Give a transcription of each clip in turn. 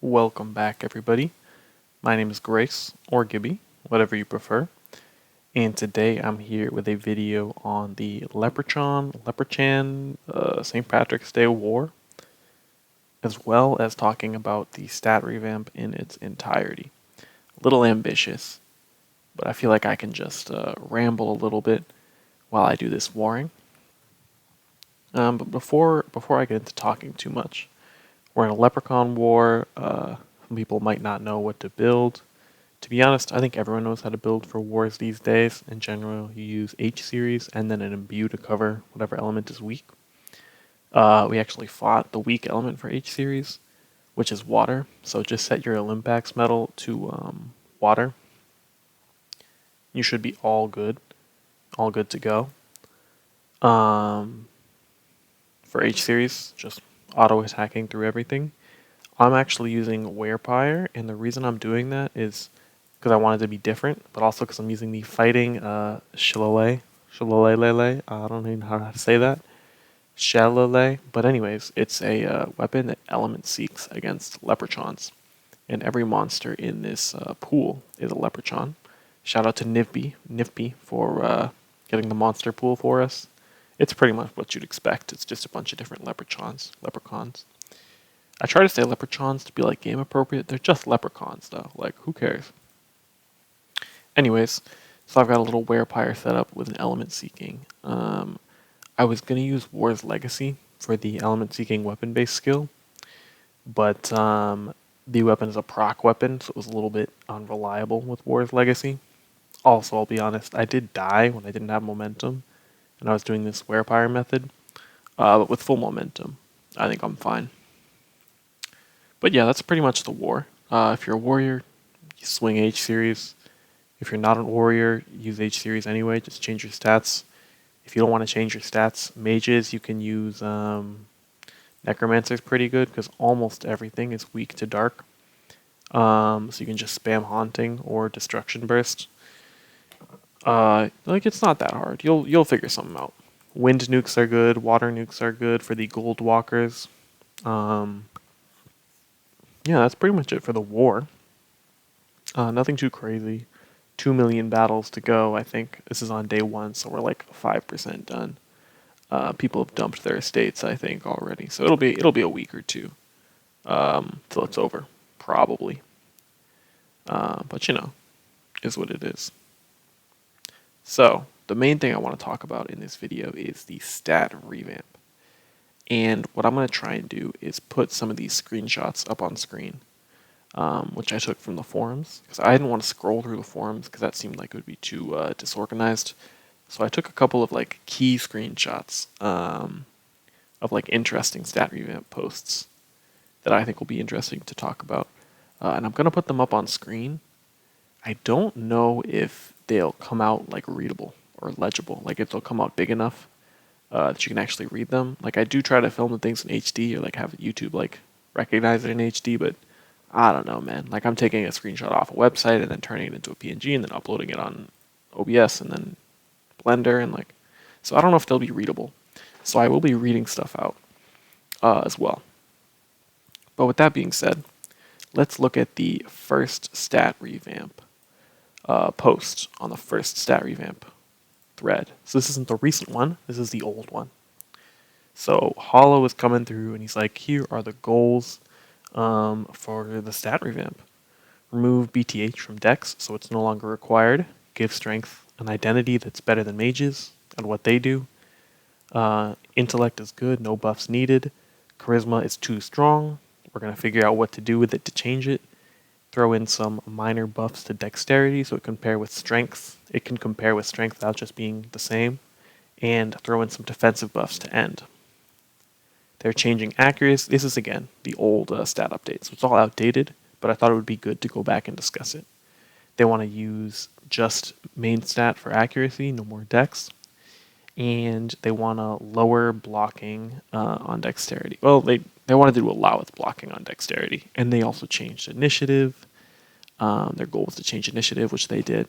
Welcome back, everybody. My name is Grace, or Gibby, whatever you prefer. And today I'm here with a video on the Leprechaun St. Patrick's Day War, as well as talking about the stat revamp in its entirety. A little ambitious, but I feel like I can just ramble a little bit while I do this warring. But before I get into talking too much, we're in a Leprechaun war. Some people might not know what to build. To be honest, I think everyone knows how to build for wars these days. In general, you use H series and then an imbue to cover whatever element is weak. We actually fought the weak element for H series, which is water. So just set your Olympiax metal to water. You should be all good to go. For H series, just auto attacking through everything. I'm actually using Werepire, and the reason I'm doing that is because I wanted to be different, but also because I'm using the fighting Shillelagh. I don't even know how to say that. Shillelagh. But anyways, it's a weapon that element seeks against leprechauns. And every monster in this pool is a leprechaun. Shout out to Nifby for getting the monster pool for us. It's pretty much what you'd expect. It's just a bunch of different leprechauns. I try to say leprechauns to be like game appropriate. They're just leprechauns though. Like, who cares? Anyways, so I've got a little Werepire set up with an element seeking. I was gonna use War's Legacy for the element seeking weapon based skill, but the weapon is a proc weapon, so it was a little bit unreliable with War's Legacy. Also, I'll be honest, I did die when I didn't have momentum, and I was doing this Werepire method. But with full momentum, I think I'm fine. But yeah, that's pretty much the war. If you're a warrior, you swing H series. If you're not a warrior, use H series anyway. Just change your stats. If you don't want to change your stats, mages, you can use Necromancer is pretty good because almost everything is weak to dark. So you can just spam Haunting or Destruction Burst. It's not that hard. You'll figure something out. Wind nukes are good. Water nukes are good for the gold walkers. Yeah, that's pretty much it for the war. Nothing too crazy. 2 million battles to go. I think this is on day 1, so we're like 5% done. People have dumped their estates, I think, already. So it'll be a week or two till it's over, probably. But is what it is. So the main thing I want to talk about in this video is the stat revamp. And what I'm going to try and do is put some of these screenshots up on screen, which I took from the forums, because I didn't want to scroll through the forums because that seemed like it would be too disorganized. So I took a couple of key screenshots of interesting stat revamp posts that I think will be interesting to talk about, and I'm going to put them up on screen. I don't know if they'll come out readable or legible, if they'll come out big enough that you can actually read them. I do try to film the things in HD or have YouTube recognize it in HD, but I don't know, man. I'm taking a screenshot off a website and then turning it into a PNG and then uploading it on OBS and then Blender and so I don't know if they'll be readable. So I will be reading stuff out as well. But with that being said, let's look at the first stat revamp post on the first stat revamp thread. So this isn't the recent one, this is the old one. So Hollow is coming through and he's like, here are the goals for the stat revamp. Remove BTH from Dex so it's no longer required. Give Strength an identity that's better than mages and what they do. Intellect is good, no buffs needed. Charisma is too strong. We're going to figure out what to do with it to change it. Throw in some minor buffs to dexterity so it can compare with strength. It can compare with strength without just being the same. And throw in some defensive buffs to end. They're changing accuracy. This is, again, the old stat update, so it's all outdated, but I thought it would be good to go back and discuss it. They want to use just main stat for accuracy, no more dex. And they want to lower blocking on dexterity. Well, they wanted to allow its blocking on dexterity. And they also changed initiative. Their goal was to change initiative, which they did.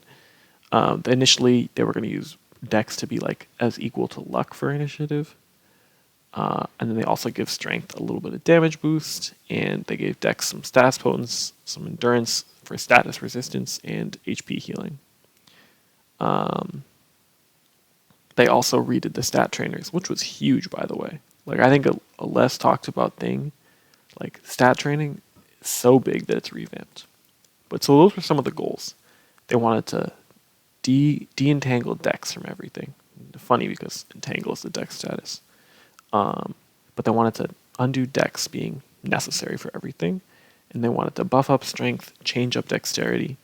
Initially, they were going to use dex to be as equal to luck for initiative. And then they also give strength a little bit of damage boost, and they gave Dex some stats potence, some endurance for status resistance, and HP healing. They also redid the stat trainers, which was huge, by the way. Like, I think a less talked about thing, like stat training, is so big that it's revamped. But so those were some of the goals. They wanted to de-entangle Dex from everything. Funny because entangle is the Dex status. But they wanted to undo Dex being necessary for everything, and they wanted to buff up strength, change up dexterity,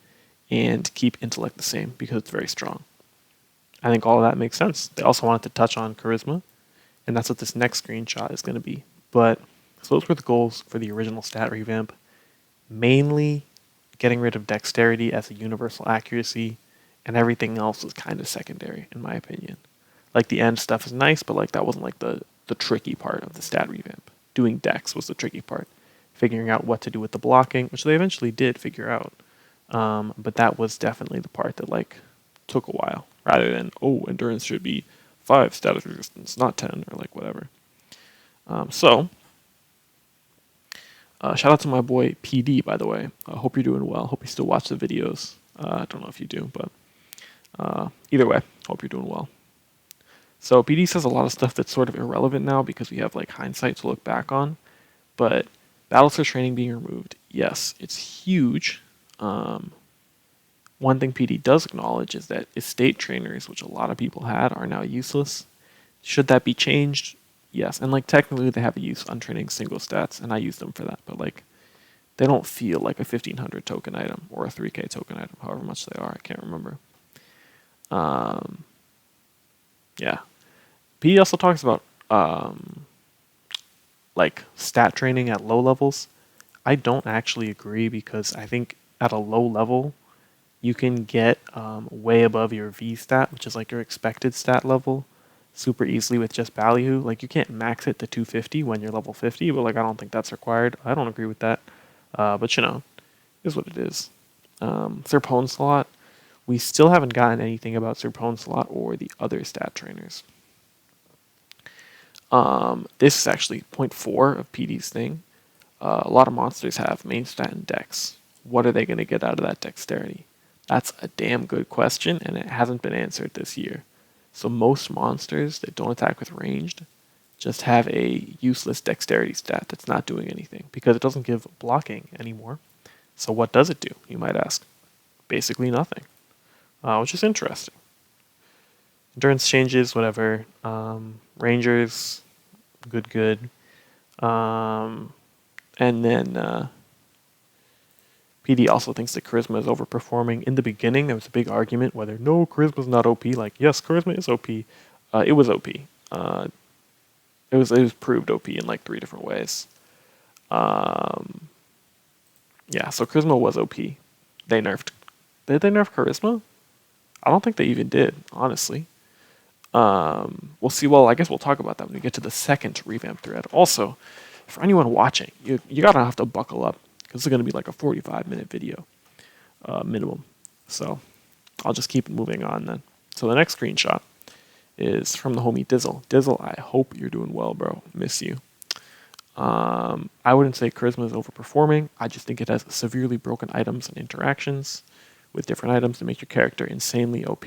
and keep intellect the same because it's very strong. I think all of that makes sense. They also wanted to touch on charisma, and that's what this next screenshot is going to be. But so those were the goals for the original stat revamp. Mainly getting rid of dexterity as a universal accuracy, and everything else was kind of secondary, in my opinion. Like, the end stuff is nice, but like that wasn't like the tricky part of the stat revamp. Doing dex was the tricky part. Figuring out what to do with the blocking, which they eventually did figure out. But that was definitely the part that like took a while, rather than, oh, endurance should be 5 status resistance, not 10, or like whatever. Shout out to my boy PD, by the way. I hope you're doing well. Hope you still watch the videos. I don't know if you do, but either way, hope you're doing well. So PD says a lot of stuff that's sort of irrelevant now because we have like hindsight to look back on. But battles for training being removed, yes, it's huge. One thing PD does acknowledge is that estate trainers, which a lot of people had, are now useless. Should that be changed? Yes. And like technically they have a use on training single stats, and I use them for that. But like they don't feel like a 1500 token item or a 3k token item, however much they are. I can't remember. Yeah. PD also talks about like stat training at low levels. I don't actually agree because I think at a low level you can get way above your V stat, which is like your expected stat level, super easily with just value. Like, you can't max it to 250 when you're level 50, but like I don't think that's required. I don't agree with that. But you know, is what it is. Serpone slot. We still haven't gotten anything about Serpone slot or the other stat trainers. This is actually point 4 of PD's thing. A lot of monsters have main stat and dex. What are they going to get out of that dexterity? That's a damn good question, and it hasn't been answered this year. So most monsters that don't attack with ranged just have a useless dexterity stat that's not doing anything because it doesn't give blocking anymore. So what does it do, you might ask? Basically nothing, which is interesting. Endurance changes, whatever. Rangers, good. And then PD also thinks that charisma is overperforming. In the beginning, there was a big argument whether no, charisma's not OP. Like, yes, charisma is OP. It was OP. It was proved OP in like 3 different ways. Yeah, so charisma was OP. Did they nerf charisma? I don't think they even did, honestly. We'll see. Well, I guess we'll talk about that when we get to the second revamp thread. Also, for anyone watching, you gotta have to buckle up because it's gonna be like a 45-minute video, minimum. So I'll just keep moving on then. So the next screenshot is from the homie Dizzle. Dizzle, I hope you're doing well, bro. Miss you. I wouldn't say charisma is overperforming. I just think it has severely broken items and interactions with different items to make your character insanely OP.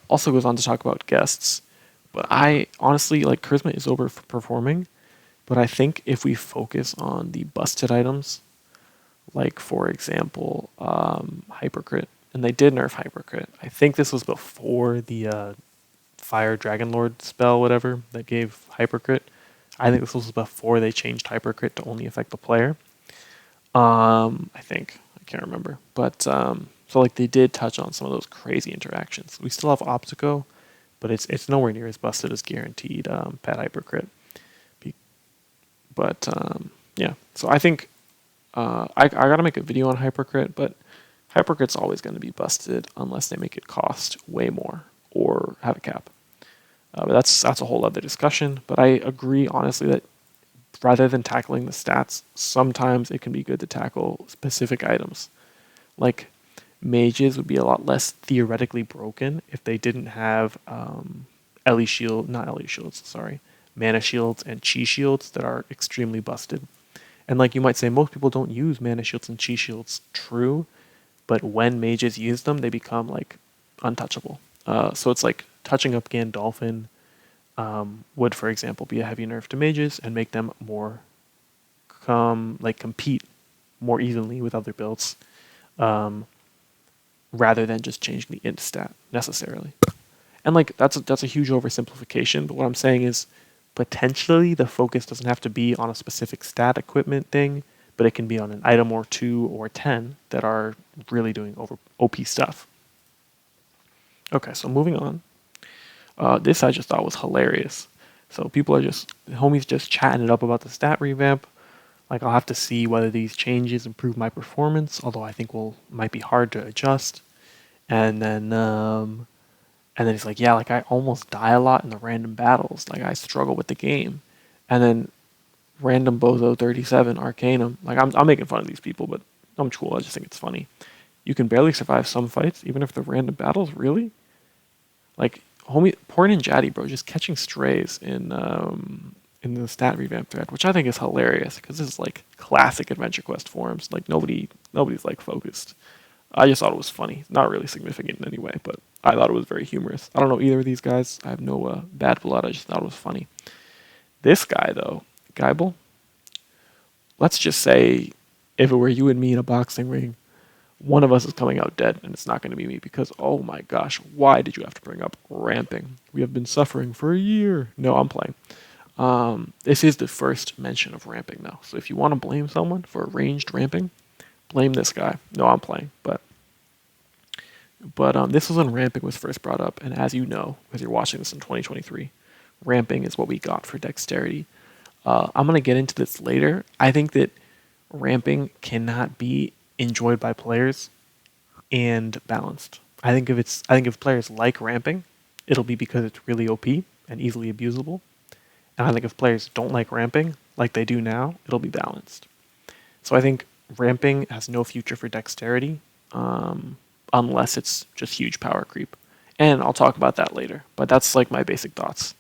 Also goes on to talk about guests. But I honestly, like, charisma is overperforming. But I think if we focus on the busted items, like, for example, Hypercrit, and they did nerf Hypercrit. I think this was before the Fire Dragon Lord spell, whatever, that gave Hypercrit. I think this was before they changed Hypercrit to only affect the player. I think. I can't remember. But, so, like, they did touch on some of those crazy interactions. We still have Optico, but it's nowhere near as busted as guaranteed Pet Hypercrit. But, yeah. So I think I got to make a video on Hypercrit, but Hypercrit's always going to be busted unless they make it cost way more or have a cap. But that's a whole other discussion. But I agree, honestly, that rather than tackling the stats, sometimes it can be good to tackle specific items. Like, mages would be a lot less theoretically broken if they didn't have Ellie shield, not Ellie shields, sorry, mana shields and chi shields that are extremely busted. And like you might say, most people don't use mana shields and chi shields. True, but when mages use them, they become like untouchable. So it's like touching up Gandalfin would, for example, be a heavy nerf to mages and make them more compete more evenly with other builds, rather than just changing the int stat necessarily. And like that's a huge oversimplification. But what I'm saying is, potentially the focus doesn't have to be on a specific stat equipment thing, but it can be on an item or 2 or 10 that are really doing over OP stuff. Okay, so moving on. This I just thought was hilarious. So people are homies just chatting it up about the stat revamp. Like I'll have to see whether these changes improve my performance, although I think might be hard to adjust. And then he's like, yeah, like I almost die a lot in the random battles. Like I struggle with the game. And then random Bozo 37 Arcanum. Like I'm making fun of these people, but I'm cool. I just think it's funny. You can barely survive some fights, even if they're random battles. Really? Like homie, poor Ninjati, bro, just catching strays in the stat revamp thread, which I think is hilarious because this is like classic Adventure Quest forums. Like nobody's like focused. I just thought it was funny. Not really significant in any way, but I thought it was very humorous. I don't know either of these guys. I have no bad blood. I just thought it was funny. This guy though, Geibel, let's just say if it were you and me in a boxing ring, one of us is coming out dead, and it's not going to be me because, oh my gosh, why did you have to bring up ramping? We have been suffering for a year. No, I'm playing. This is the first mention of ramping, though. So if you want to blame someone for ranged ramping, blame this guy. No, I'm playing. But this was when ramping was first brought up, and as you know, because you're watching this in 2023, ramping is what we got for dexterity. I'm going to get into this later. I think that ramping cannot be enjoyed by players and balanced. I think if players like ramping, it'll be because it's really OP and easily abusable. And I think if players don't like ramping like they do now, it'll be balanced. So I think ramping has no future for dexterity, unless it's just huge power creep. And I'll talk about that later. But that's like my basic thoughts.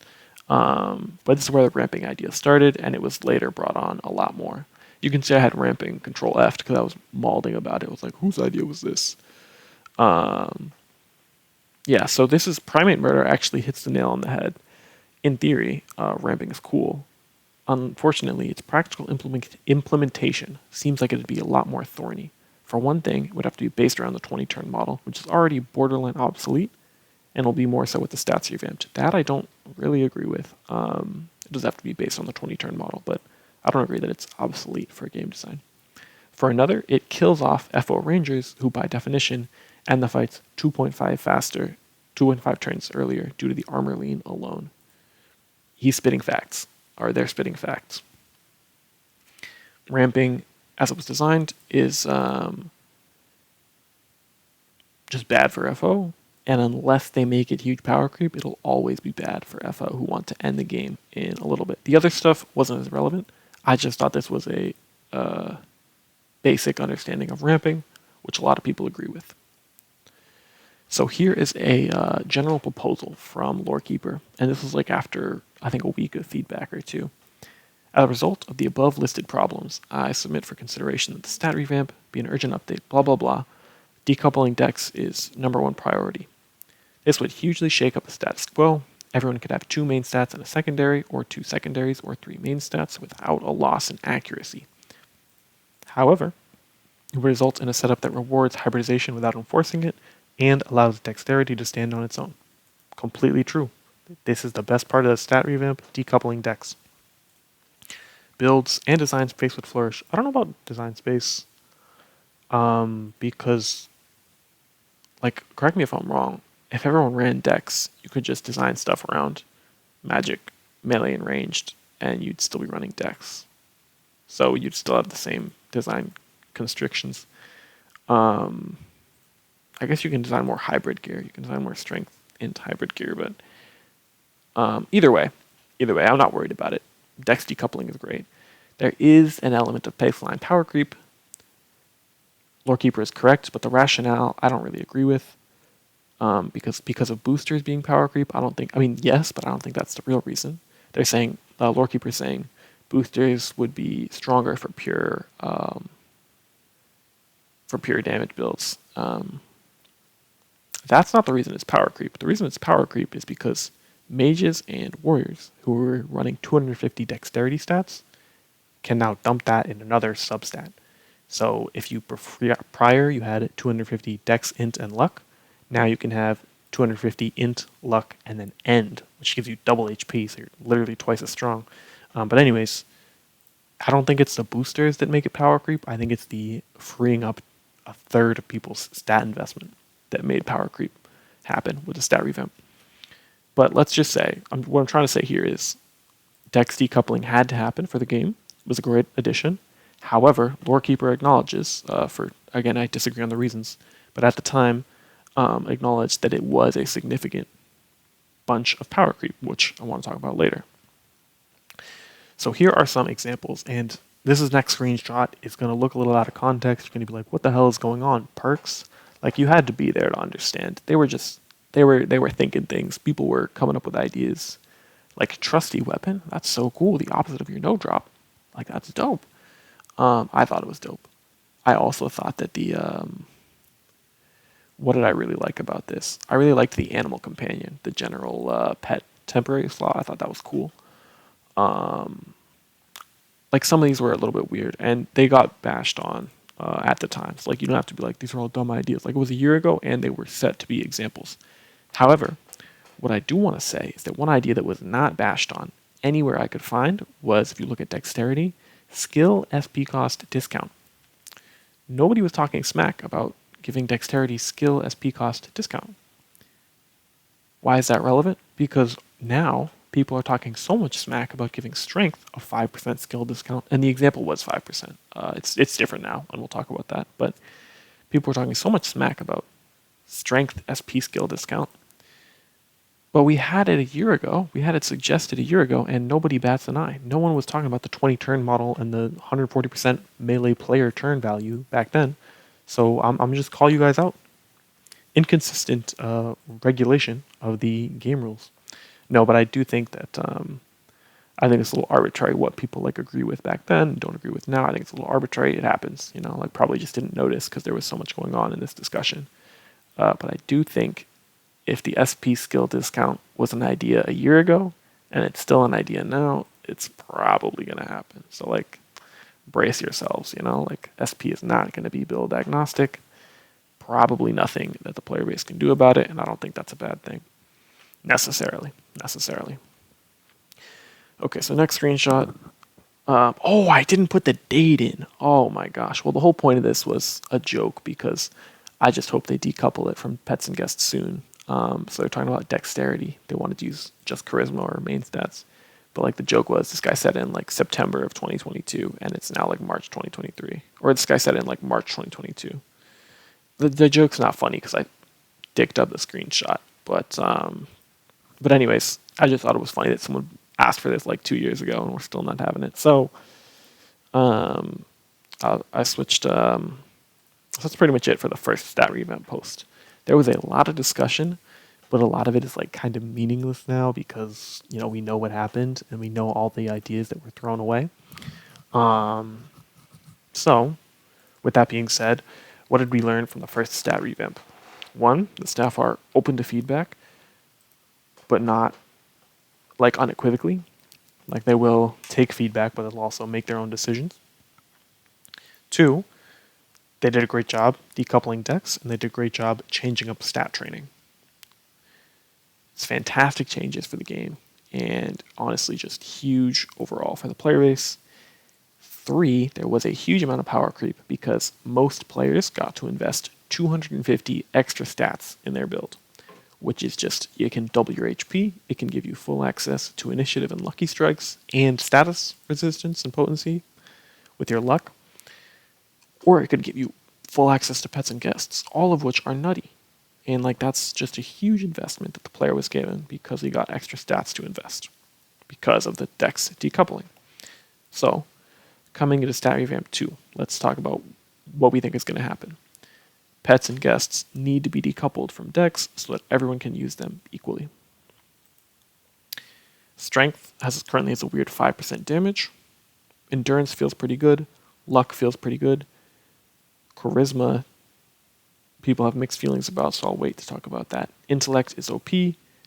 But this is where the ramping idea started, and it was later brought on a lot more. You can see I had ramping Control F because I was malding about it. I was like, whose idea was this? Yeah, so this is Primate Murder actually hits the nail on the head. In theory, ramping is cool. Unfortunately, its practical implementation seems like it'd be a lot more thorny. For one thing, it would have to be based around the 20-turn model, which is already borderline obsolete, and will be more so with the stats revamped. That I don't really agree with. It does have to be based on the 20-turn model, but I don't agree that it's obsolete for game design. For another, it kills off FO Rangers, who by definition end the fights 2.5 faster, 2.5 turns earlier due to the armor lean alone. He's spitting facts, or they're spitting facts. Ramping, as it was designed, is just bad for FO, and unless they make it huge power creep, it'll always be bad for FO who want to end the game in a little bit. The other stuff wasn't as relevant. I just thought this was a basic understanding of ramping, which a lot of people agree with. So here is a general proposal from Lorekeeper, and this was like after, I think, a week of feedback or two. As a result of the above listed problems, I submit for consideration that the stat revamp be an urgent update, blah blah blah. Decoupling Dex is #1 priority. This would hugely shake up the status quo. Everyone could have 2 main stats and a secondary, or 2 secondaries, or 3 main stats without a loss in accuracy. However, it would result in a setup that rewards hybridization without enforcing it, and allows dexterity to stand on its own. Completely true. This is the best part of the stat revamp, decoupling Dex. Builds and design space would flourish. I don't know about design space, because, like, correct me if I'm wrong, if everyone ran Dex, you could just design stuff around magic, melee, and ranged, and you'd still be running Dex. So you'd still have the same design constrictions. I guess you can design more hybrid gear. You can design more strength into hybrid gear, but either way, I'm not worried about it. Dex decoupling is great. There is an element of baseline power creep. Lorekeeper is correct, but the rationale I don't really agree with. because of boosters being power creep. I don't think. I mean, yes, but I don't think that's the real reason. They're saying Lorekeeper's saying boosters would be stronger for pure damage builds. That's not the reason it's power creep. The reason it's power creep is because mages and warriors who were running 250 dexterity stats can now dump that in another substat. So if you prior you had 250 dex, int, and luck, now you can have 250 int, luck, and then end, which gives you double HP, so you're literally twice as strong. But anyways, I don't think it's the boosters that make it power creep. I think it's the freeing up a third of people's stat investment that made power creep happen with the stat revamp. But let's just say, what I'm trying to say here is Dex decoupling had to happen for the game. It was a great addition. However, Lorekeeper acknowledges, again, I disagree on the reasons, but at the time, acknowledged that it was a significant bunch of power creep, which I want to talk about later. So here are some examples, and this next screenshot is going to look a little out of context. You're going to be like, what the hell is going on? Perks? Like, you had to be there to understand. They were thinking things. People were coming up with ideas. Like, trusty weapon? That's so cool. The opposite of your no drop. Like, that's dope. I thought it was dope. I also thought that what did I really like about this? I really liked the animal companion, the general pet temporary slot. I thought that was cool. Like, some of these were a little bit weird, and they got bashed on at the time. So, like, you don't have to be like, these are all dumb ideas. Like, it was a year ago, and they were set to be examples. However, what I do want to say is that one idea that was not bashed on anywhere I could find was, if you look at dexterity, skill SP cost discount. Nobody was talking smack about giving dexterity skill SP cost discount. Why is that relevant? Because now people are talking so much smack about giving strength a 5% skill discount, and the example was 5%. It's different now, and we'll talk about that. But people were talking so much smack about strength SP skill discount. But we had it a year ago. We had it suggested a year ago, and nobody bats an eye. No one was talking about the 20 turn model and the 140% melee player turn value back then. So I'm just call you guys out. Inconsistent regulation of the game rules. No, but I do think that I think it's a little arbitrary what people like agree with back then and don't agree with now. I think it's a little arbitrary. It happens, like probably just didn't notice because there was so much going on in this discussion. But I do think if the SP skill discount was an idea a year ago and it's still an idea now, it's probably going to happen. So, like, brace yourselves, like, SP is not going to be build agnostic. Probably nothing that the player base can do about it, and I don't think that's a bad thing. Necessarily. Okay, so next screenshot. I didn't put the date in. Oh my gosh. Well, the whole point of this was a joke because I just hope they decouple it from pets and guests soon. So they're talking about dexterity. They wanted to use just charisma or main stats. But like the joke was, this guy said in like September of 2022, and it's now like March 2023. Or this guy said in like March 2022. The joke's not funny because I dicked up the screenshot. But anyways, I just thought it was funny that someone asked for this like 2 years ago and we're still not having it. So I switched. So that's pretty much it for the first stat revamp post. There was a lot of discussion, but a lot of it is like kind of meaningless now because we know what happened and we know all the ideas that were thrown away. So, with that being said, what did we learn from the first stat revamp? 1, the staff are open to feedback, but not like unequivocally. Like, they will take feedback, but they'll also make their own decisions. 2, they did a great job decoupling decks, and they did a great job changing up stat training. It's fantastic changes for the game, and honestly just huge overall for the player base. 3, there was a huge amount of power creep because most players got to invest 250 extra stats in their build, which is just, you can double your HP, it can give you full access to initiative and lucky strikes, and status resistance and potency with your luck, or it could give you full access to pets and guests, all of which are nutty. And like, that's just a huge investment that the player was given because he got extra stats to invest because of the Dex decoupling. So, coming into Stat Revamp 2, let's talk about what we think is going to happen. Pets and guests need to be decoupled from Dex so that everyone can use them equally. Strength currently has a weird 5% damage. Endurance feels pretty good. Luck feels pretty good. Charisma, people have mixed feelings about, so I'll wait to talk about that. Intellect is OP.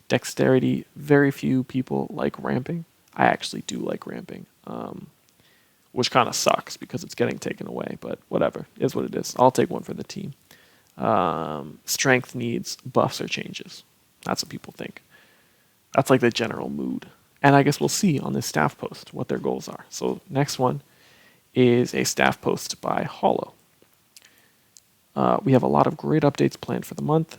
Dexterity, very few people like ramping. I actually do like ramping, which kind of sucks because it's getting taken away, but whatever. It is what it is. I'll take one for the team. Strength needs buffs or changes. That's what people think. That's like the general mood. And I guess we'll see on this staff post what their goals are. So next one is a staff post by Hollow. We have a lot of great updates planned for the month.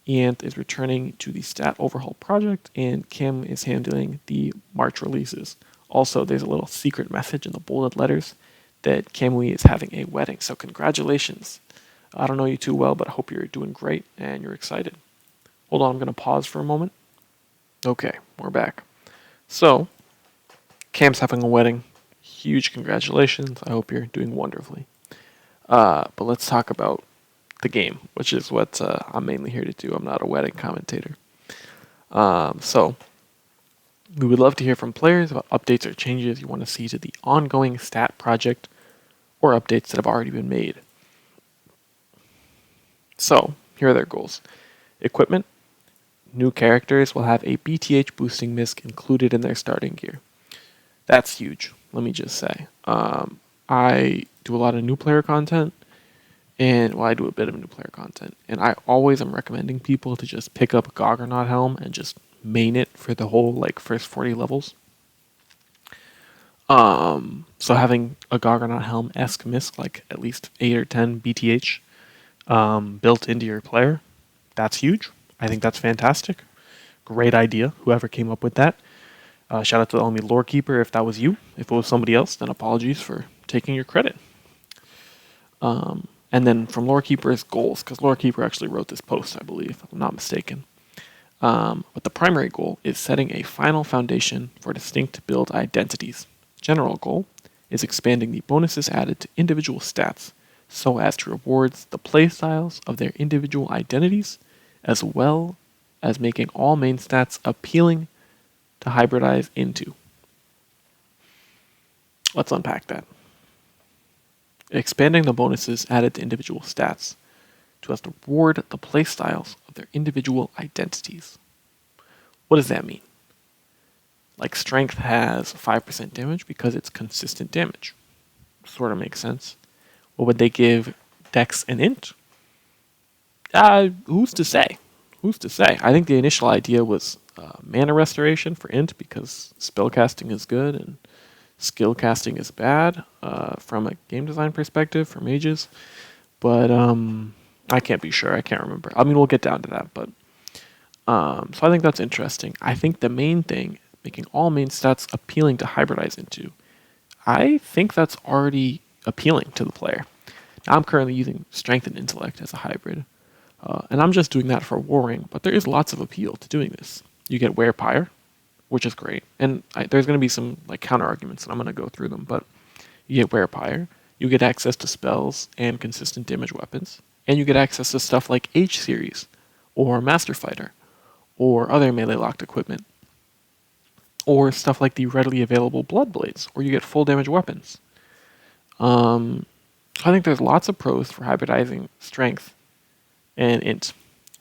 Ant is returning to the stat overhaul project, and Kim is handling the March releases. Also, there's a little secret message in the bolded letters that Kamui is having a wedding. So congratulations. I don't know you too well, but I hope you're doing great and you're excited. Hold on, I'm going to pause for a moment. Okay, we're back. So, Cam's having a wedding. Huge congratulations. I hope you're doing wonderfully. But let's talk about the game, which is what I'm mainly here to do. I'm not a wedding commentator. So, we would love to hear from players about updates or changes you want to see to the ongoing stat project or updates that have already been made. So, here are their goals. Equipment. New characters will have a BTH boosting misc included in their starting gear. That's huge, let me just say. I do a lot of new player content, and I do a bit of new player content, and I always am recommending people to just pick up a Goggernaut helm and just main it for the whole first 40 levels. So having a Goggernaut helm-esque misc, like at least 8 or 10 BTH built into your player, that's huge. I think that's fantastic. Great idea, whoever came up with that. Shout out to the homie Lorekeeper if that was you. If it was somebody else, then apologies for taking your credit. And then from Lorekeeper's goals, because Lorekeeper actually wrote this post, I believe, if I'm not mistaken. But the primary goal is setting a final foundation for distinct build identities. General goal is expanding the bonuses added to individual stats so as to reward the playstyles of their individual identities, as well as making all main stats appealing to hybridize into. Let's unpack that. Expanding the bonuses added to individual stats to as to reward the playstyles of their individual identities. What does that mean? Like strength has 5% damage because it's consistent damage. Sort of makes sense. What would they give Dex and Int? Who's to say? Who's to say? I think the initial idea was mana restoration for Int because spellcasting is good and skill casting is bad from a game design perspective for mages. But I can't be sure. I can't remember. I mean, we'll get down to that. But so I think that's interesting. I think the main thing, making all main stats appealing to hybridize into, I think that's already appealing to the player. Now, I'm currently using Strength and Intellect as a hybrid. And I'm just doing that for warring, but there is lots of appeal to doing this. You get Werepire, which is great. And there's going to be some counter arguments, and I'm going to go through them. But you get Werepire, you get access to spells and consistent damage weapons, and you get access to stuff like H-Series, or Master Fighter, or other melee-locked equipment, or stuff like the readily available Blood Blades, or you get full damage weapons. I think there's lots of pros for hybridizing Strength and Int.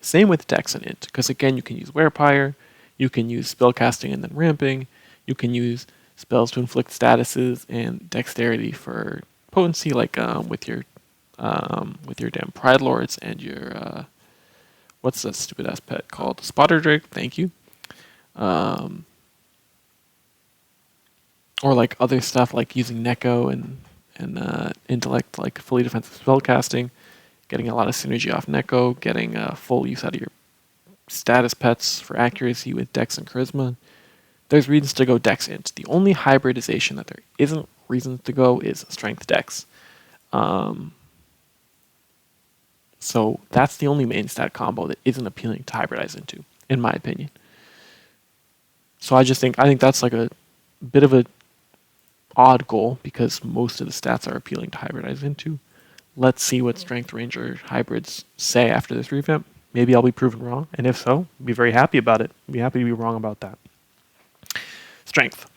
Same with Dex and Int, because again, you can use Werepire, you can use spellcasting and then ramping, you can use spells to inflict statuses and dexterity for potency, with your damn Pride Lords and your what's that stupid ass pet called? Spotter Drake, thank you. Or other stuff like using Neko and Intellect, fully defensive spellcasting, getting a lot of synergy off Neko, getting full use out of your status pets for accuracy with Dex and Charisma. There's reasons to go Dex Int. The only hybridization that there isn't reasons to go is Strength Dex. So that's the only main stat combo that isn't appealing to hybridize into, in my opinion. So I think that's a bit of a odd goal because most of the stats are appealing to hybridize into. Let's see what Strength Ranger hybrids say after this revamp. Maybe I'll be proven wrong, and if so, be very happy about it. Be happy to be wrong about that. Strength.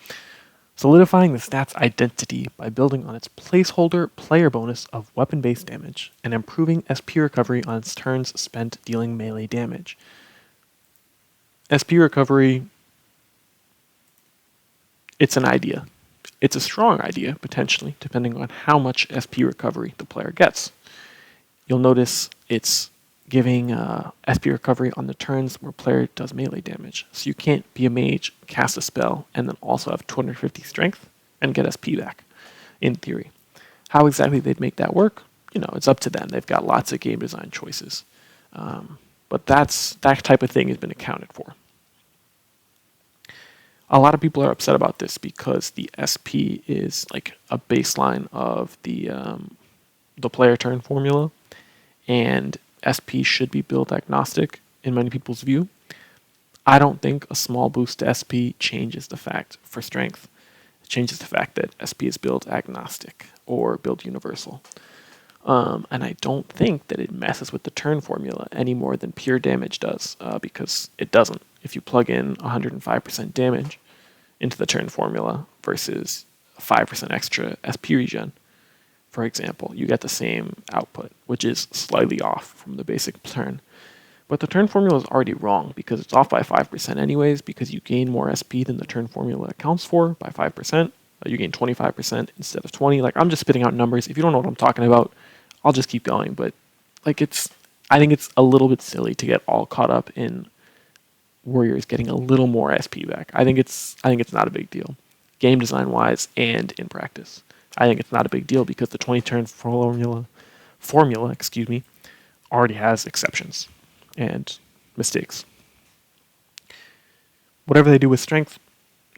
Solidifying the stat's identity by building on its placeholder player bonus of weapon-based damage, and improving SP recovery on its turns spent dealing melee damage. SP recovery, it's an idea. It's a strong idea, potentially, depending on how much SP recovery the player gets. You'll notice it's giving SP recovery on the turns where player does melee damage. So you can't be a mage, cast a spell, and then also have 250 strength and get SP back, in theory. How exactly they'd make that work, it's up to them. They've got lots of game design choices. But that type of thing has been accounted for. A lot of people are upset about this because the SP is like a baseline of the player turn formula, and SP should be build agnostic in many people's view. I don't think a small boost to SP changes the fact for strength. It changes the fact that SP is build agnostic or build universal. And I don't think that it messes with the turn formula any more than pure damage does, because it doesn't. If you plug in 105% damage into the turn formula versus 5% extra SP regen, for example, you get the same output, which is slightly off from the basic turn. But the turn formula is already wrong because it's off by 5% anyways, because you gain more SP than the turn formula accounts for by 5%. You gain 25% instead of 20. I'm just spitting out numbers. If you don't know what I'm talking about, I'll just keep going. But I think it's a little bit silly to get all caught up in Warriors getting a little more SP back. I think it's not a big deal, game design wise and in practice. I think it's not a big deal because the 20 turn formula, already has exceptions and mistakes. Whatever they do with strength,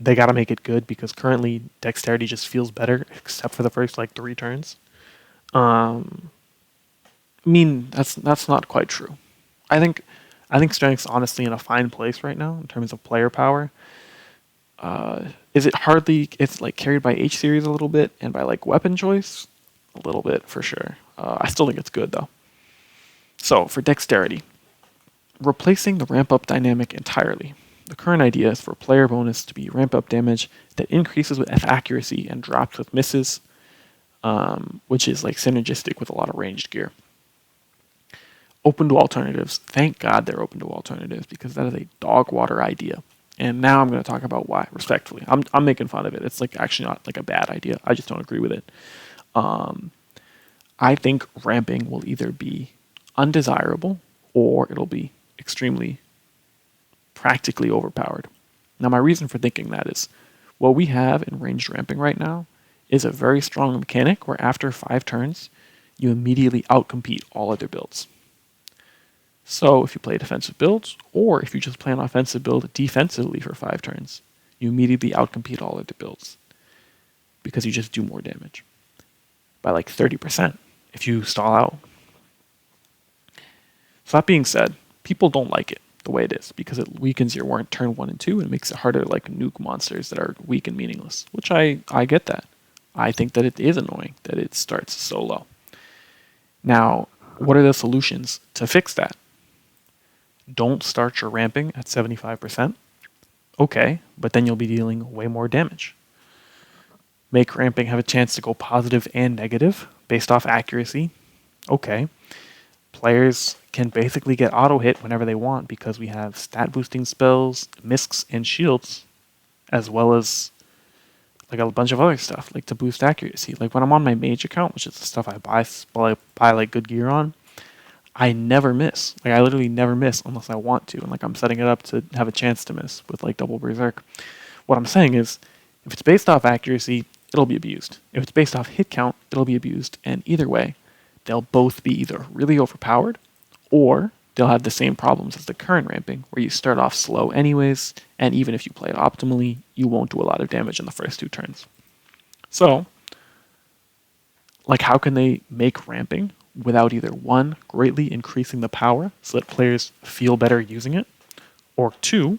they got to make it good because currently dexterity just feels better except for the first 3 turns. That's not quite true. I think strength's honestly in a fine place right now in terms of player power. Is it hardly? It's carried by H series a little bit and by weapon choice a little bit for sure. I still think it's good though. So for dexterity, replacing the ramp up dynamic entirely. The current idea is for player bonus to be ramp up damage that increases with accuracy and drops with misses, which is synergistic with a lot of ranged gear. Open to alternatives. Thank God they're open to alternatives because that is a dog water idea. And now I'm going to talk about why, respectfully. I'm making fun of it. It's actually not a bad idea. I just don't agree with it. I think ramping will either be undesirable or it'll be extremely practically overpowered. Now, my reason for thinking that is what we have in ranged ramping right now is a very strong mechanic where after 5 turns, you immediately outcompete all other builds. So if you play defensive builds, or if you just play an offensive build defensively for 5 turns, you immediately outcompete all other builds because you just do more damage by 30% if you stall out. So that being said, people don't like it the way it is because it weakens your turn 1 and 2 and makes it harder to nuke monsters that are weak and meaningless, which I get that. I think that it is annoying that it starts so low. Now, what are the solutions to fix that? Don't start your ramping at 75%. Okay, but then you'll be dealing way more damage. Make ramping have a chance to go positive and negative based off accuracy. Okay. Players can basically get auto hit whenever they want because we have stat boosting spells, miscs, and shields, as well as a bunch of other stuff to boost accuracy. When I'm on my mage account, which is the stuff I buy good gear on, I never miss. I literally never miss unless I want to. And I'm setting it up to have a chance to miss with double berserk. What I'm saying is, if it's based off accuracy, it'll be abused. If it's based off hit count, it'll be abused. And either way, they'll both be either really overpowered or they'll have the same problems as the current ramping, where you start off slow anyways, and even if you play it optimally, you won't do a lot of damage in the first 2 turns. So, how can they make ramping without either 1, greatly increasing the power so that players feel better using it, or 2,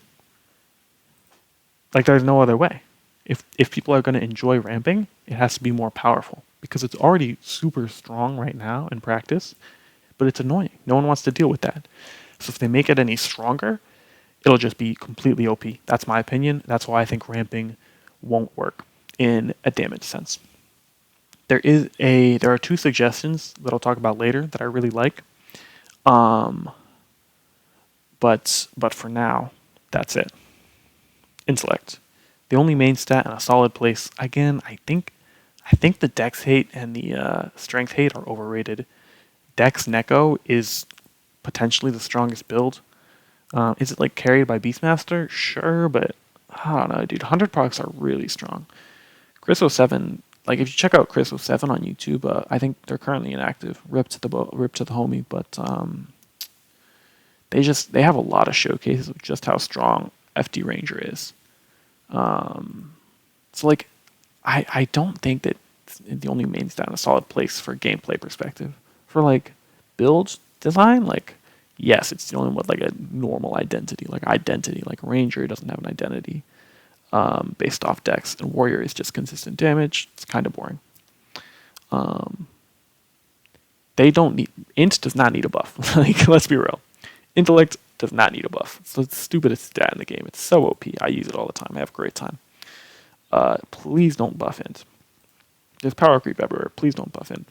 there's no other way. If people are going to enjoy ramping, it has to be more powerful because it's already super strong right now in practice, but it's annoying. No one wants to deal with that. So if they make it any stronger, it'll just be completely OP. That's my opinion. That's why I think ramping won't work in a damage sense. There are two suggestions that I'll talk about later that I really like. But for now, that's it. Intellect. The only main stat in a solid place. Again, I think the Dex hate and the strength hate are overrated. Dex Neko is potentially the strongest build. Is it like carried by Beastmaster? Sure, but I don't know, dude. 100 procs are really strong. Chris 07, like if you check out Chris 07 on YouTube, I think they're currently inactive. Rip to the homie, but they have a lot of showcases of just how strong FD Ranger is. So like, I don't think that it's the only main stat in a solid place for gameplay perspective. For like build design, like yes, it's the only one with like a normal identity. Like Ranger doesn't have an identity based off Dex, and Warrior is just consistent damage. It's kind of boring. They don't need Int does not need a buff. Like let's be real, Intellect does not need a buff. It's the stupidest stat in the game. It's so OP. I use it all the time. I have a great time. Please don't buff Int. There's power creep everywhere. Please don't buff Int.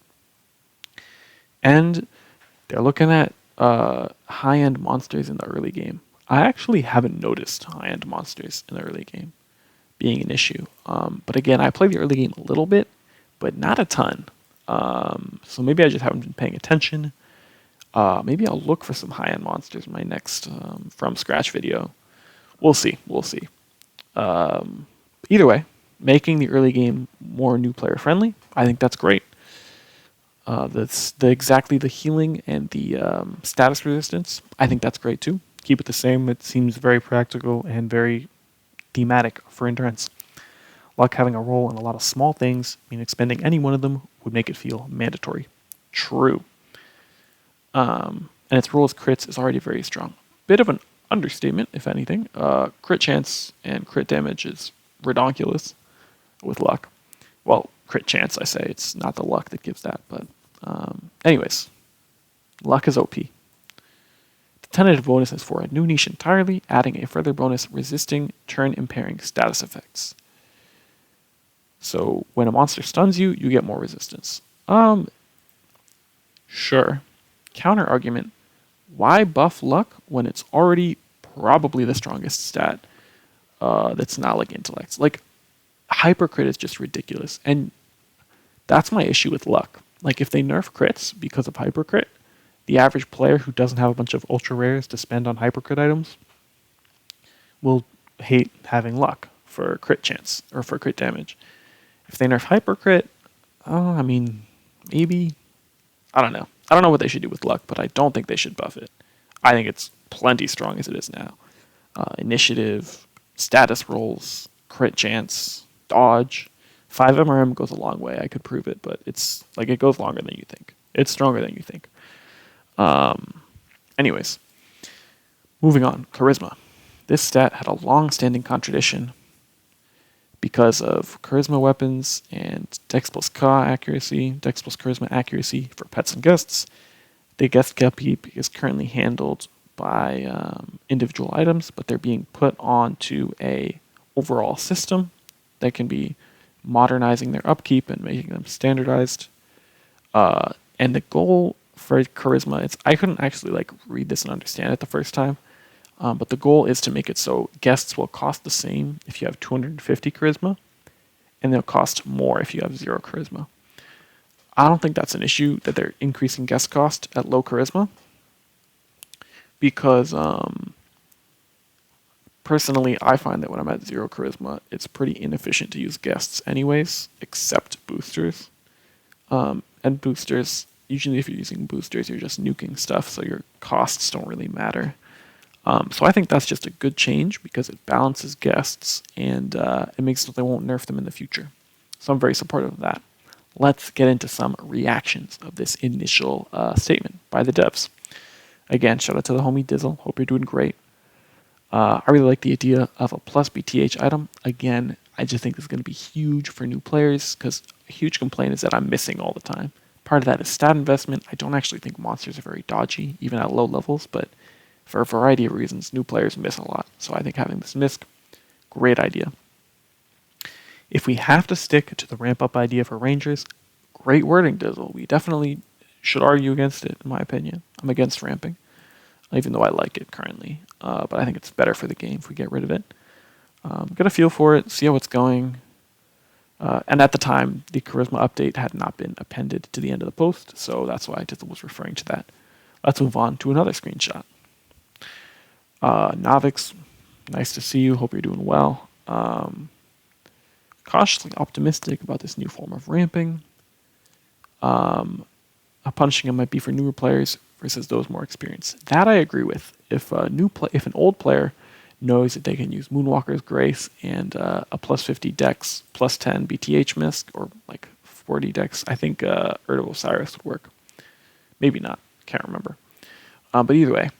And they're looking at high-end monsters in the early game. I actually haven't noticed high-end monsters in the early game being an issue. But again, I play the early game a little bit, but not a ton. So maybe I just haven't been paying attention. Maybe I'll look for some high-end monsters in my next from scratch video. We'll see. Either way, making the early game more new player friendly, I think that's great. That's exactly the healing and the status resistance. I think that's great too. Keep it the same. It seems very practical and very thematic for endurance. Luck having a role in a lot of small things, mean expending any one of them would make it feel mandatory. True. And its role as crits is already very strong. Bit of an understatement, if anything. Crit chance and crit damage is redonkulous with luck. Well, crit chance, I say. It's not the luck that gives that, but anyways, luck is OP. The tentative bonus is for a new niche entirely, adding a further bonus resisting turn impairing status effects. So when a monster stuns you, you get more resistance. Sure. Counter argument, why buff luck when it's already probably the strongest stat that's not like intellect? Like, hypercrit is just ridiculous. And that's my issue with luck. Like, if they nerf crits because of hypercrit, the average player who doesn't have a bunch of ultra rares to spend on hypercrit items will hate having luck for crit chance or for crit damage. If they nerf hypercrit, I mean, maybe. I don't know. I don't know what they should do with luck, but I don't think they should buff it. I think it's plenty strong as it is now. Initiative, status rolls, crit chance, dodge. 5 MRM goes a long way. I could prove it, but it's like it goes longer than you think. It's stronger than you think. Anyways, moving on. Charisma. This stat had a long-standing contradiction because of charisma weapons and Dex plus Charisma accuracy for pets and guests. The guest upkeep is currently handled by individual items, but they're being put onto a overall system that can be modernizing their upkeep and making them standardized. And the goal for charisma, I couldn't actually like read this and understand it the first time, but the goal is to make it so guests will cost the same if you have 250 charisma, and they'll cost more if you have 0 charisma. I don't think that's an issue that they're increasing guest cost at low charisma, because personally, I find that when I'm at 0 charisma, it's pretty inefficient to use guests anyways, except boosters. And boosters, usually if you're using boosters, you're just nuking stuff, so your costs don't really matter. So I think that's just a good change because it balances guests and it makes it so they won't nerf them in the future. So I'm very supportive of that. Let's get into some reactions of this initial statement by the devs. Again, shout out to the homie Dizzle. Hope you're doing great. I really like the idea of a plus BTH item. Again, I just think this is going to be huge for new players because a huge complaint is that I'm missing all the time. Part of that is stat investment. I don't actually think monsters are very dodgy, even at low levels, but for a variety of reasons, new players miss a lot. So I think having this misc, great idea. If we have to stick to the ramp up idea for Rangers, great wording, Dizzle. We definitely should argue against it, in my opinion. I'm against ramping, even though I like it currently. But I think it's better for the game if we get rid of it. Get a feel for it, see how it's going. And at the time, the Charisma update had not been appended to the end of the post, so that's why Dizzle was referring to that. Let's move on to another screenshot. Novyx, nice to see you. Hope you're doing well. Cautiously optimistic about this new form of ramping. Punishing him might be for newer players versus those more experienced. That I agree with. If an old player knows that they can use Moonwalker's Grace and a plus 50 Dex, plus 10 BTH Misc, or like 40 Dex, I think Urt of Osiris would work. Maybe not. Can't remember. But either way,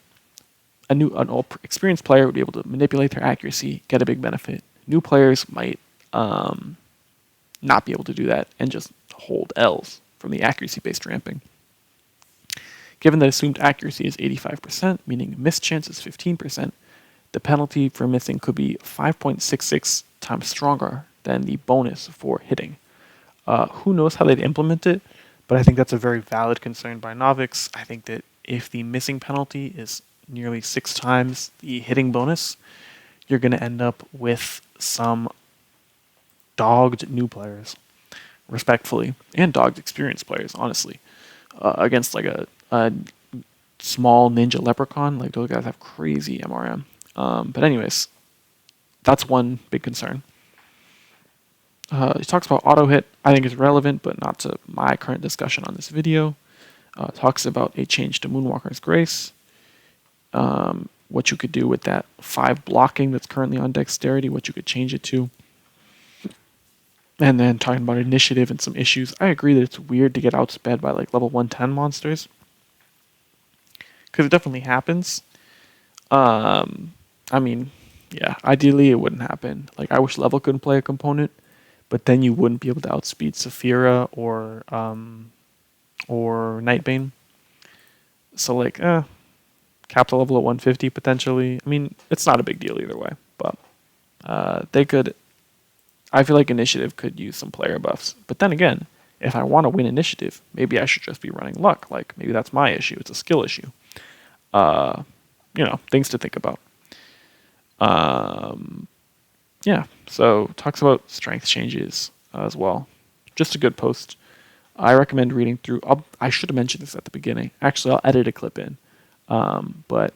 an old experienced player would be able to manipulate their accuracy, get a big benefit. New players might not be able to do that and just hold L's from the accuracy-based ramping. Given that assumed accuracy is 85%, meaning miss chance is 15%, the penalty for missing could be 5.66 times stronger than the bonus for hitting. Who knows how they'd implement it, but I think that's a very valid concern by Novyx. I think that if the missing penalty is nearly 6 times the hitting bonus, you're going to end up with some dogged new players, respectfully, and dogged experienced players, honestly, against like a small ninja leprechaun. Like, those guys have crazy MRM. But anyways, that's one big concern. He talks about auto hit. I think is relevant, but not to my current discussion on this video. Talks about a change to Moonwalker's Grace. What you could do with that 5 blocking that's currently on Dexterity, what you could change it to. And then talking about initiative and some issues. I agree that it's weird to get outsped by like level 110 monsters, because it definitely happens. I mean, yeah, ideally it wouldn't happen. Like, I wish level couldn't play a component, but then you wouldn't be able to outspeed Saphira or Nightbane. So like, cap the level at 150 potentially. I mean, it's not a big deal either way, but they could. I feel like initiative could use some player buffs. But then again, if I want to win initiative, maybe I should just be running luck. Like, maybe that's my issue. It's a skill issue. Things to think about. Yeah, so talks about strength changes as well. Just a good post. I recommend reading through. I should have mentioned this at the beginning. Actually, I'll edit a clip in. But,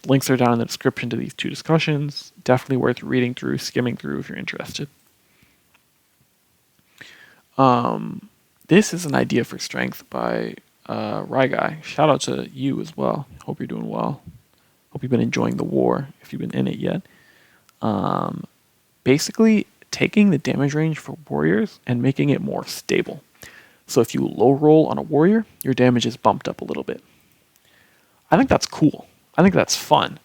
links are down in the description to these 2 discussions. Definitely worth reading through, skimming through if you're interested. This is an idea for strength by Rhy Guy. Shout out to you as well. Hope you're doing well. Hope you've been enjoying the war, if you've been in it yet. Basically, taking the damage range for warriors and making it more stable. So if you low roll on a warrior, your damage is bumped up a little bit. I think that's cool. I think that's fun.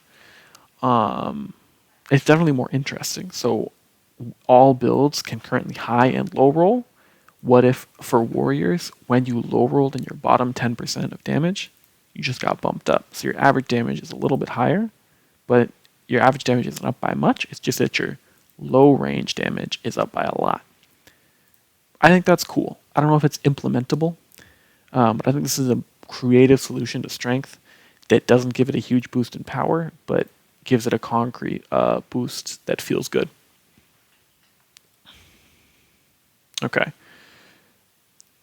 It's definitely more interesting. So all builds can currently high and low roll. What if for warriors, when you low rolled in your bottom 10% of damage, you just got bumped up? So your average damage is a little bit higher, but your average damage isn't up by much. It's just that your low range damage is up by a lot. I think that's cool. I don't know if it's implementable, but I think this is a creative solution to strength that doesn't give it a huge boost in power, but gives it a concrete boost that feels good. Okay.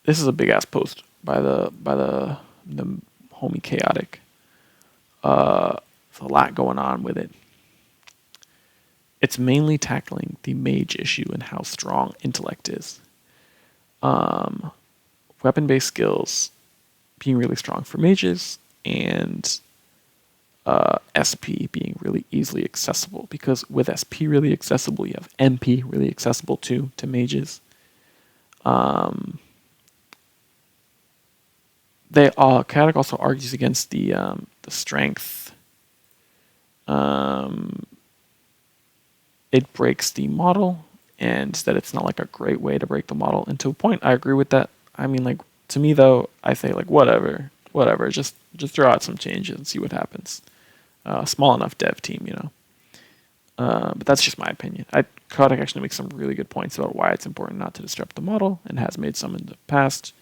This is a big ass post by the homie Chaotic. There's a lot going on with it. It's mainly tackling the mage issue and how strong intellect is. Weapon-based skills being really strong for mages, and SP being really easily accessible, because with SP really accessible, you have MP really accessible too to mages. Chaotic also argues against the strength. It breaks the model and that it's not like a great way to break the model. And to a point, I agree with that. I mean, like, to me though, I say like whatever, just throw out some changes and see what happens. Small enough dev team, you know. But that's just my opinion. Kotick actually makes some really good points about why it's important not to disrupt the model, and has made some in the past.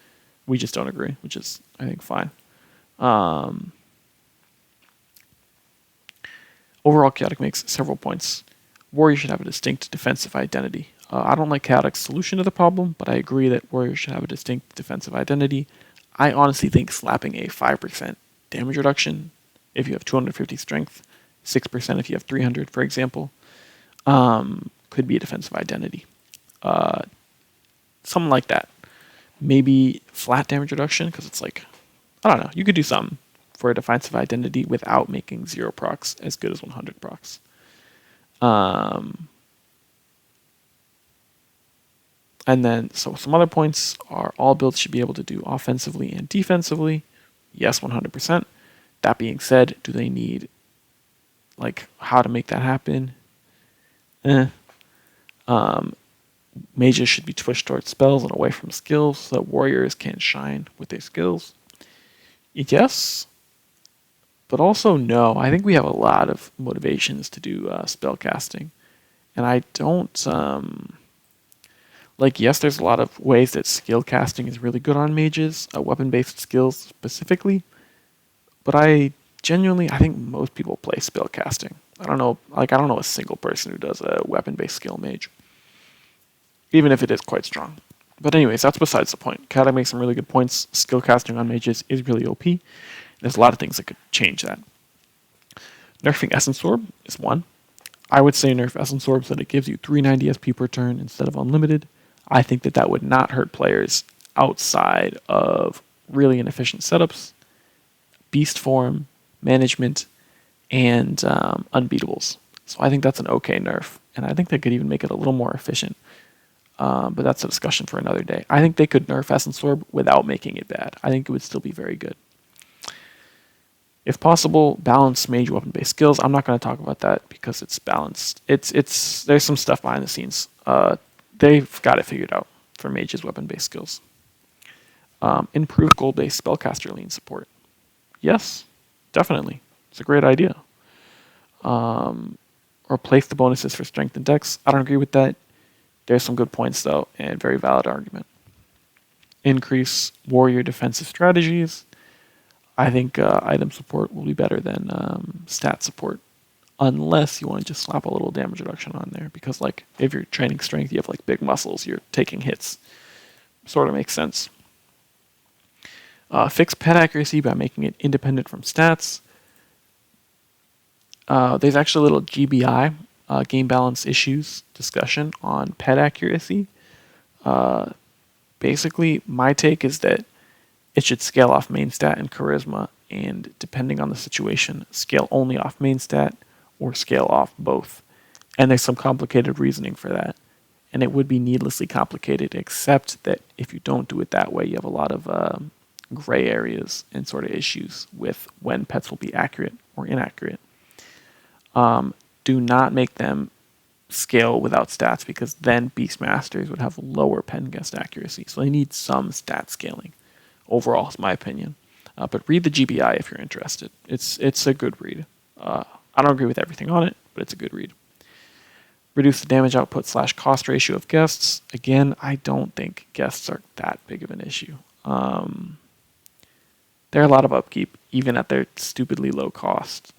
We just don't agree, which is, I think, fine. Overall, Chaotic makes several points. Warrior should have a distinct defensive identity. I don't like Chaotic's solution to the problem, but I agree that Warrior should have a distinct defensive identity. I honestly think slapping a 5% damage reduction if you have 250 strength, 6% if you have 300, for example, could be a defensive identity. Something like that. Maybe flat damage reduction, because it's like, I don't know, you could do something for a defensive identity without making 0 procs as good as 100 procs. And then, so some other points are all builds should be able to do offensively and defensively. Yes, 100%. That being said, do they need, like, how to make that happen? Mages should be pushed towards spells and away from skills so that warriors can shine with their skills. Yes, but also no. I think we have a lot of motivations to do spell casting. And I don't... like, yes, there's a lot of ways that skill casting is really good on mages, weapon-based skills specifically. But I think most people play spell casting. I don't know a single person who does a weapon-based skill mage, even if it is quite strong. But anyways, that's besides the point. Kata makes some really good points. Skill casting on mages is really OP. There's a lot of things that could change that. Nerfing Essence Orb is one. I would say nerf Essence Orb so that it gives you 390 SP per turn instead of unlimited. I think that would not hurt players outside of really inefficient setups, beast form, management, and unbeatables. So I think that's an okay nerf, and I think they could even make it a little more efficient. But that's a discussion for another day. I think they could nerf Essence Orb without making it bad. I think it would still be very good. If possible, balance mage weapon-based skills. I'm not going to talk about that because it's balanced. There's some stuff behind the scenes. They've got it figured out for mages weapon-based skills. Improve gold-based spellcaster lean support. Yes, definitely. It's a great idea. Replace the bonuses for strength and dex. I don't agree with that. There's some good points, though, and very valid argument. Increase warrior defensive strategies. I think item support will be better than stat support, unless you want to just slap a little damage reduction on there. Because, like, if you're training strength, you have, like, big muscles, you're taking hits. Sort of makes sense. Fix pet accuracy by making it independent from stats. There's actually a little GBI, game balance issues discussion on pet accuracy. Basically, my take is that it should scale off main stat and charisma, and depending on the situation, scale only off main stat or scale off both. And there's some complicated reasoning for that. And it would be needlessly complicated, except that if you don't do it that way, you have a lot of gray areas and sort of issues with when pets will be accurate or inaccurate. Do not make them scale without stats, because then Beastmasters would have lower pen guest accuracy. So they need some stat scaling. Overall, is my opinion. But read the GBI if you're interested. It's a good read. I don't agree with everything on it, but it's a good read. Reduce the damage output / cost ratio of guests. Again, I don't think guests are that big of an issue. They're a lot of upkeep, even at their stupidly low cost.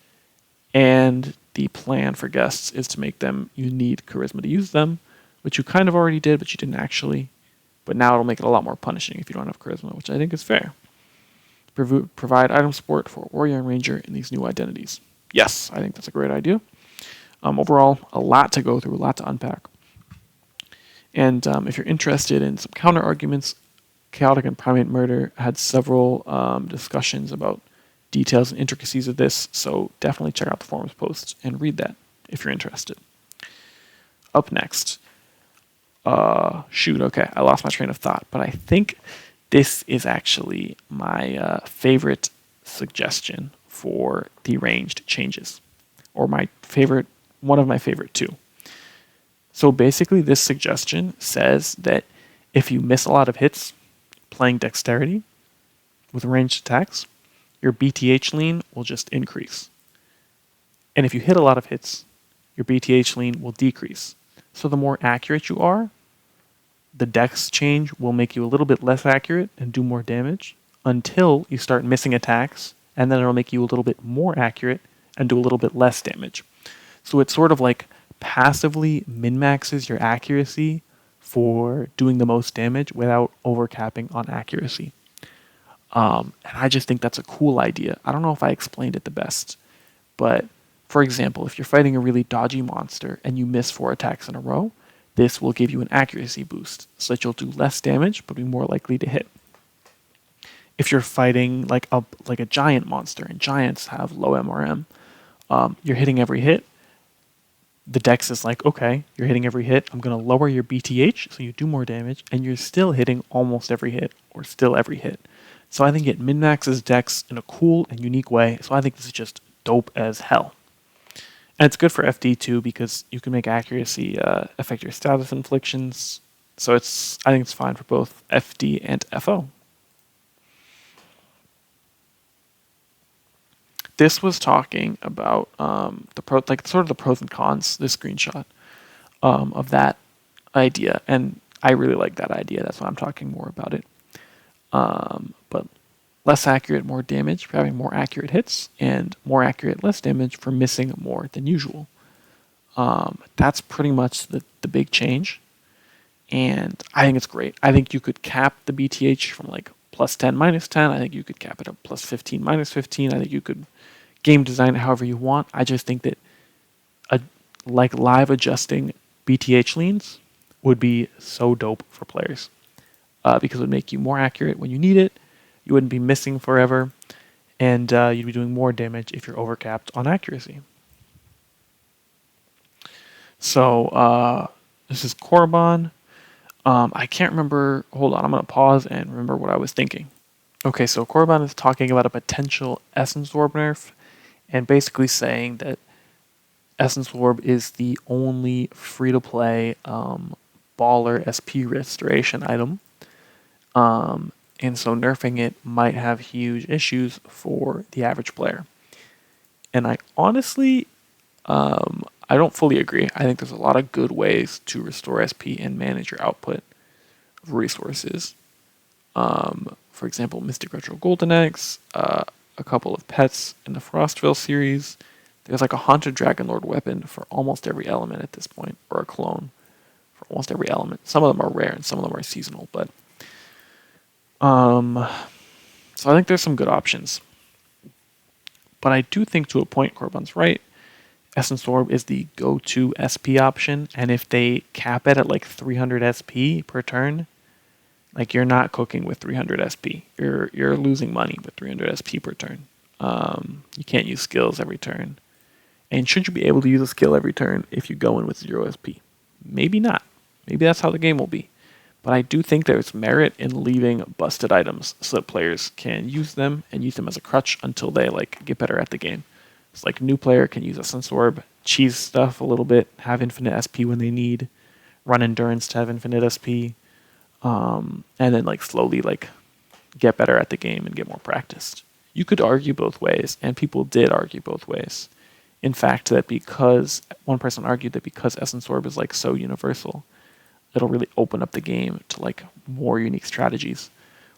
And the plan for guests is to make them, you need charisma to use them, which you kind of already did, but you didn't actually. But now it'll make it a lot more punishing if you don't have charisma, which I think is fair. Provide item support for warrior and ranger in these new identities. Yes, I think that's a great idea. Overall, a lot to go through, a lot to unpack. And if you're interested in some counter arguments, Chaotic and Primate Murder had several discussions about details and intricacies of this, so definitely check out the forums post and read that if you're interested. Up next. Okay, I lost my train of thought, but I think this is actually my favorite suggestion for the ranged changes, or one of my favorite two. So basically, this suggestion says that if you miss a lot of hits playing dexterity with ranged attacks, your BTH lean will just increase. And if you hit a lot of hits, your BTH lean will decrease. So the more accurate you are, the dex change will make you a little bit less accurate and do more damage until you start missing attacks, and then it'll make you a little bit more accurate and do a little bit less damage. So it's sort of like passively min-maxes your accuracy for doing the most damage without overcapping on accuracy. And I just think that's a cool idea. I don't know if I explained it the best, but for example, if you're fighting a really dodgy monster and you miss 4 attacks in a row, this will give you an accuracy boost so that you'll do less damage but be more likely to hit. If you're fighting like a giant monster, and giants have low MRM, you're hitting every hit. The dex is like, okay, you're hitting every hit. I'm going to lower your BTH so you do more damage, and you're still hitting almost every hit, or still every hit. So I think it min-maxes dex in a cool and unique way. So I think this is just dope as hell. And it's good for FD too, because you can make accuracy affect your status inflictions. So I think it's fine for both FD and FO. This was talking about the pros and cons. This screenshot of that idea, and I really like that idea. That's why I'm talking more about it. But less accurate, more damage for having more accurate hits, and more accurate, less damage for missing more than usual. That's pretty much the big change, and I think it's great. I think you could cap the BTH from like plus 10, minus 10. I think you could cap it at plus 15, minus 15. I think you could game design it however you want. I just think that live adjusting BTH leans would be so dope for players because it would make you more accurate when you need it. You wouldn't be missing forever, and you'd be doing more damage if you're overcapped on accuracy. So this is Korriban. I can't remember. Hold on, I'm going to pause and remember what I was thinking. Okay, so Korriban is talking about a potential Essence Orb nerf, and basically saying that Essence Orb is the only free-to-play baller SP restoration item. And so nerfing it might have huge issues for the average player. And I honestly, I don't fully agree. I think there's a lot of good ways to restore SP and manage your output of resources. For example, Mystic Retro Golden Eggs, a couple of pets in the Frostville series. There's like a Haunted Dragon Lord weapon for almost every element at this point, or a clone for almost every element. Some of them are rare and some of them are seasonal, but so I think there's some good options. But I do think to a point, Korriban's right. Essence Orb is the go-to SP option, and if they cap it at like 300 SP per turn, like you're not cooking with 300 SP. You're losing money with 300 SP per turn. You can't use skills every turn. And should you be able to use a skill every turn if you go in with 0 SP? Maybe not. Maybe that's how the game will be. But I do think there's merit in leaving busted items so that players can use them and use them as a crutch until they like get better at the game. It's like a new player can use Essence Orb, cheese stuff a little bit, have infinite SP when they need, run endurance to have infinite SP, and then like slowly like get better at the game and get more practiced. You could argue both ways, and people did argue both ways. In fact, that because one person argued that because Essence Orb is like so universal, it'll really open up the game to like more unique strategies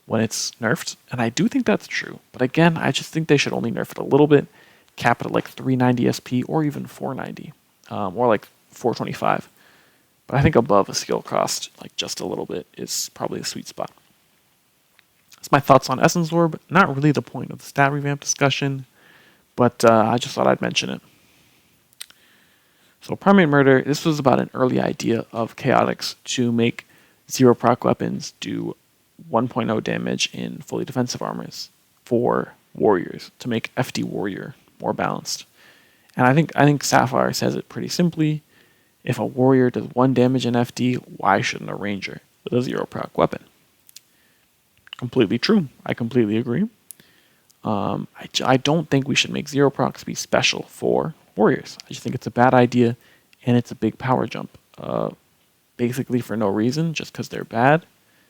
when it's nerfed. And I do think that's true. But again, I just think they should only nerf it a little bit, cap it at like 390 SP or even 490, or like 425. But I think above a skill cost, like just a little bit, is probably a sweet spot. That's my thoughts on Essence Orb. Not really the point of the stat revamp discussion, but I just thought I'd mention it. So Primate Murder, this was about an early idea of Chaotix to make 0 proc weapons do 1.0 damage in fully defensive armors for warriors, to make FD warrior more balanced. And I think Sapphire says it pretty simply. If a warrior does 1 damage in FD, why shouldn't a ranger with a 0 proc weapon? Completely true. I completely agree. I don't think we should make 0 procs be special for warriors. I just think it's a bad idea, and it's a big power jump. basically for no reason, just because they're bad,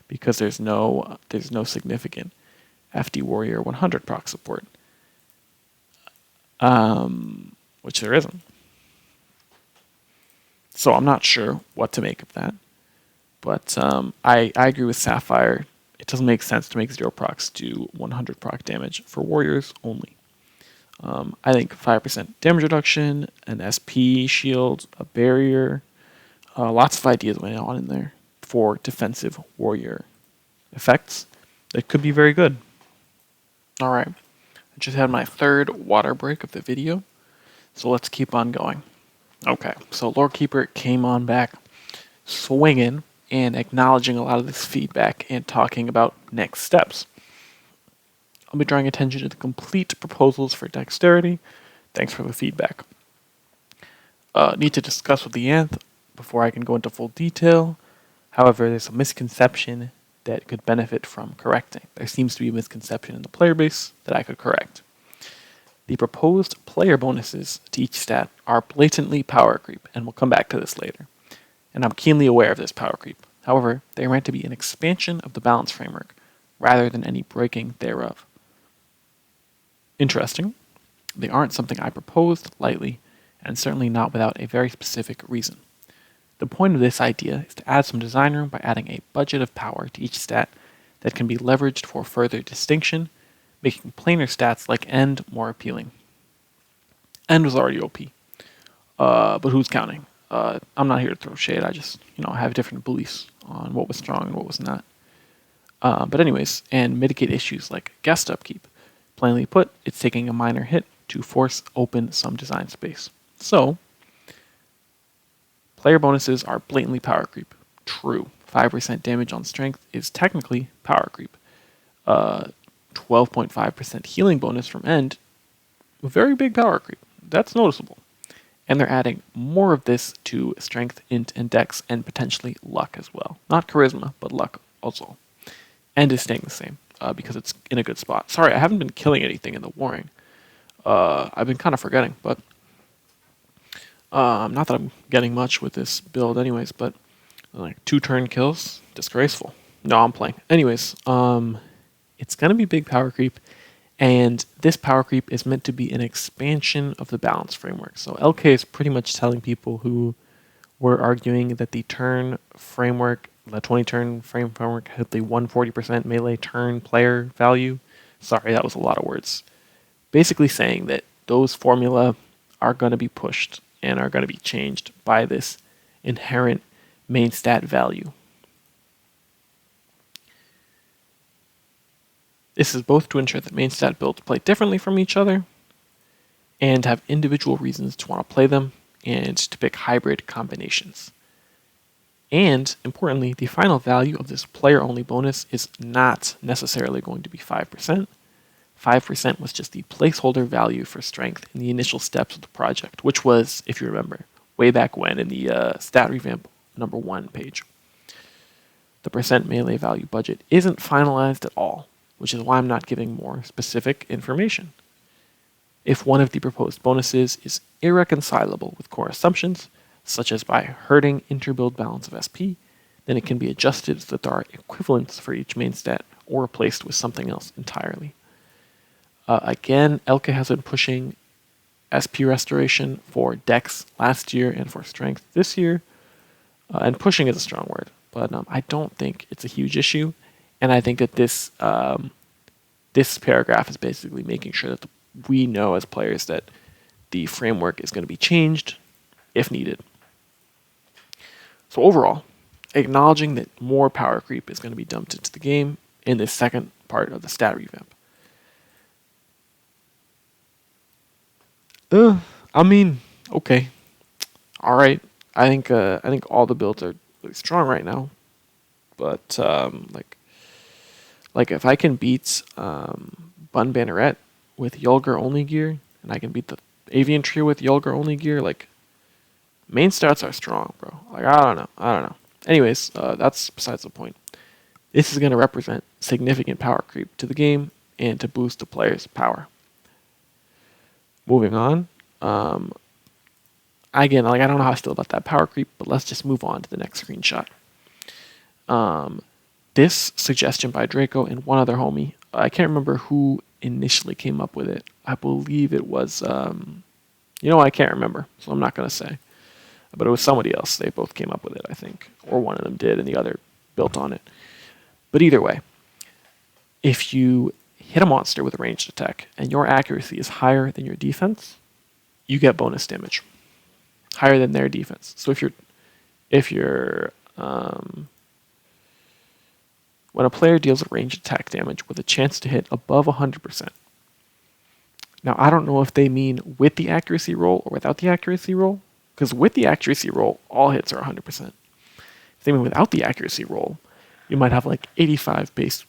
because there's no significant FD Warrior 100 proc support, which there isn't. So I'm not sure what to make of that. But I agree with Sapphire. It doesn't make sense to make 0 procs do 100 proc damage for warriors only. I think 5% damage reduction, an SP shield, a barrier, lots of ideas went on in there for defensive warrior effects that could be very good. Alright, I just had my third water break of the video, so let's keep on going. Okay, so Lord Keeper came on back swinging and acknowledging a lot of this feedback and talking about next steps. I'll be drawing attention to the complete proposals for dexterity. Thanks for the feedback. Need to discuss with the Anth before I can go into full detail. However, there's a misconception that could benefit from correcting. There seems to be a misconception in the player base that I could correct. The proposed player bonuses to each stat are blatantly power creep, and we'll come back to this later. And I'm keenly aware of this power creep. However, they are meant to be an expansion of the balance framework, rather than any breaking thereof. Interesting. They aren't something I proposed lightly, and certainly not without a very specific reason. The point of this idea is to add some design room by adding a budget of power to each stat that can be leveraged for further distinction, making planar stats like End more appealing. End was already OP, but who's counting? I'm not here to throw shade. I just, have different beliefs on what was strong and what was not. But anyways, and mitigate issues like guest upkeep. Plainly put, it's taking a minor hit to force open some design space. So, player bonuses are blatantly power creep. True. 5% damage on strength is technically power creep. 12.5% healing bonus from End, very big power creep. That's noticeable. And they're adding more of this to strength, int, and dex, and potentially luck as well. Not charisma, but luck also. End is staying the same because it's in a good spot. Sorry, I haven't been killing anything in the warring. I've been kind of forgetting, but not that I'm getting much with this build anyways, but like 2 turn kills, disgraceful. No, I'm playing. Anyways, it's going to be big power creep, and this power creep is meant to be an expansion of the balance framework. So LK is pretty much telling people who were arguing that the turn framework, the 20 turn framework, had the 140% melee turn player value. Sorry, that was a lot of words. Basically saying that those formula are going to be pushed and are going to be changed by this inherent main stat value. This is both to ensure that main stat builds play differently from each other and have individual reasons to want to play them and to pick hybrid combinations. And, importantly, the final value of this player-only bonus is not necessarily going to be 5%. 5% was just the placeholder value for strength in the initial steps of the project, which was, if you remember, way back when in the stat revamp #1 page. The percent melee value budget isn't finalized at all, which is why I'm not giving more specific information. If one of the proposed bonuses is irreconcilable with core assumptions, such as by hurting interbuild balance of SP, then it can be adjusted so that there are equivalents for each main stat or replaced with something else entirely. Again, LK has been pushing SP restoration for Dex last year and for strength this year, and pushing is a strong word, but I don't think it's a huge issue, and I think that this paragraph is basically making sure that we know as players that the framework is going to be changed if needed. So overall, acknowledging that more power creep is going to be dumped into the game in this second part of the stat revamp. Okay, all right. I think all the builds are really strong right now, but like if I can beat Bun Banneret with Yulgar only gear, and I can beat the Avian Trio with Yulgar only gear, like main stats are strong, bro. Like I don't know. Anyways, that's besides the point. This is going to represent significant power creep to the game and to boost the player's power. Moving on, I again, like I don't know how I feel about that power creep, but let's just move on to the next screenshot. This suggestion by Dreiko and one other homie, I can't remember who initially came up with it. I believe it was, I can't remember, so I'm not going to say. But it was somebody else. They both came up with it, I think. Or one of them did, and the other built on it. But either way, if you hit a monster with a ranged attack and your accuracy is higher than your defense, you get bonus damage. Higher than their defense. So when a player deals ranged attack damage with a chance to hit above 100%. Now, I don't know if they mean with the accuracy roll or without the accuracy roll, because with the accuracy roll, all hits are 100%. If they mean without the accuracy roll, you might have like 85 base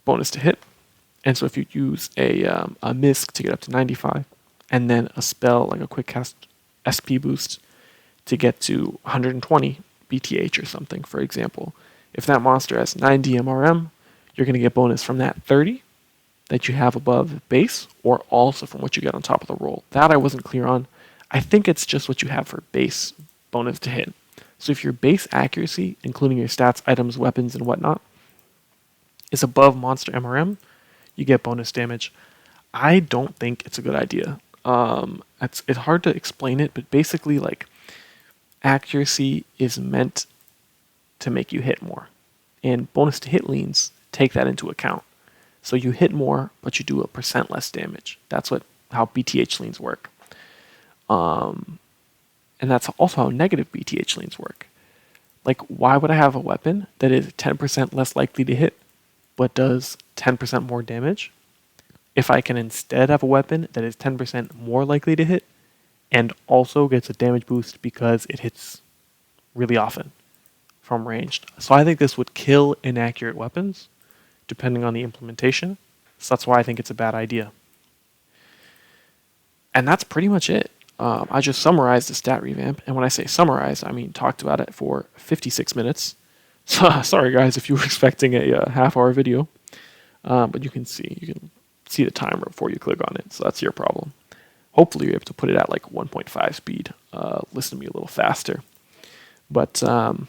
bonus to hit. And so if you use a misc to get up to 95, and then a spell like a quick cast SP boost to get to 120 BTH or something, for example, if that monster has 90 MRM, you're going to get bonus from that 30 that you have above base, or also from what you get on top of the roll. That I wasn't clear on. I think it's just what you have for base bonus to hit. So if your base accuracy, including your stats, items, weapons, and whatnot, is above monster MRM, you get bonus damage. I don't think it's a good idea. It's hard to explain it, but basically, like, accuracy is meant to make you hit more. And bonus to hit leans take that into account. So you hit more, but you do 1% less damage. That's how BTH leans work. And that's also how negative BTH leans work. Like, why would I have a weapon that is 10% less likely to hit, but does 10% more damage, if I can instead have a weapon that is 10% more likely to hit, and also gets a damage boost because it hits really often from ranged? So I think this would kill inaccurate weapons, depending on the implementation. So that's why I think it's a bad idea. And that's pretty much it. I just summarized the stat revamp, and when I say summarize, I mean talked about it for 56 minutes. So, sorry guys if you were expecting a half-hour video, but you can see the timer before you click on it, so that's your problem. Hopefully you're able to put it at like 1.5 speed, listen to me a little faster. But, to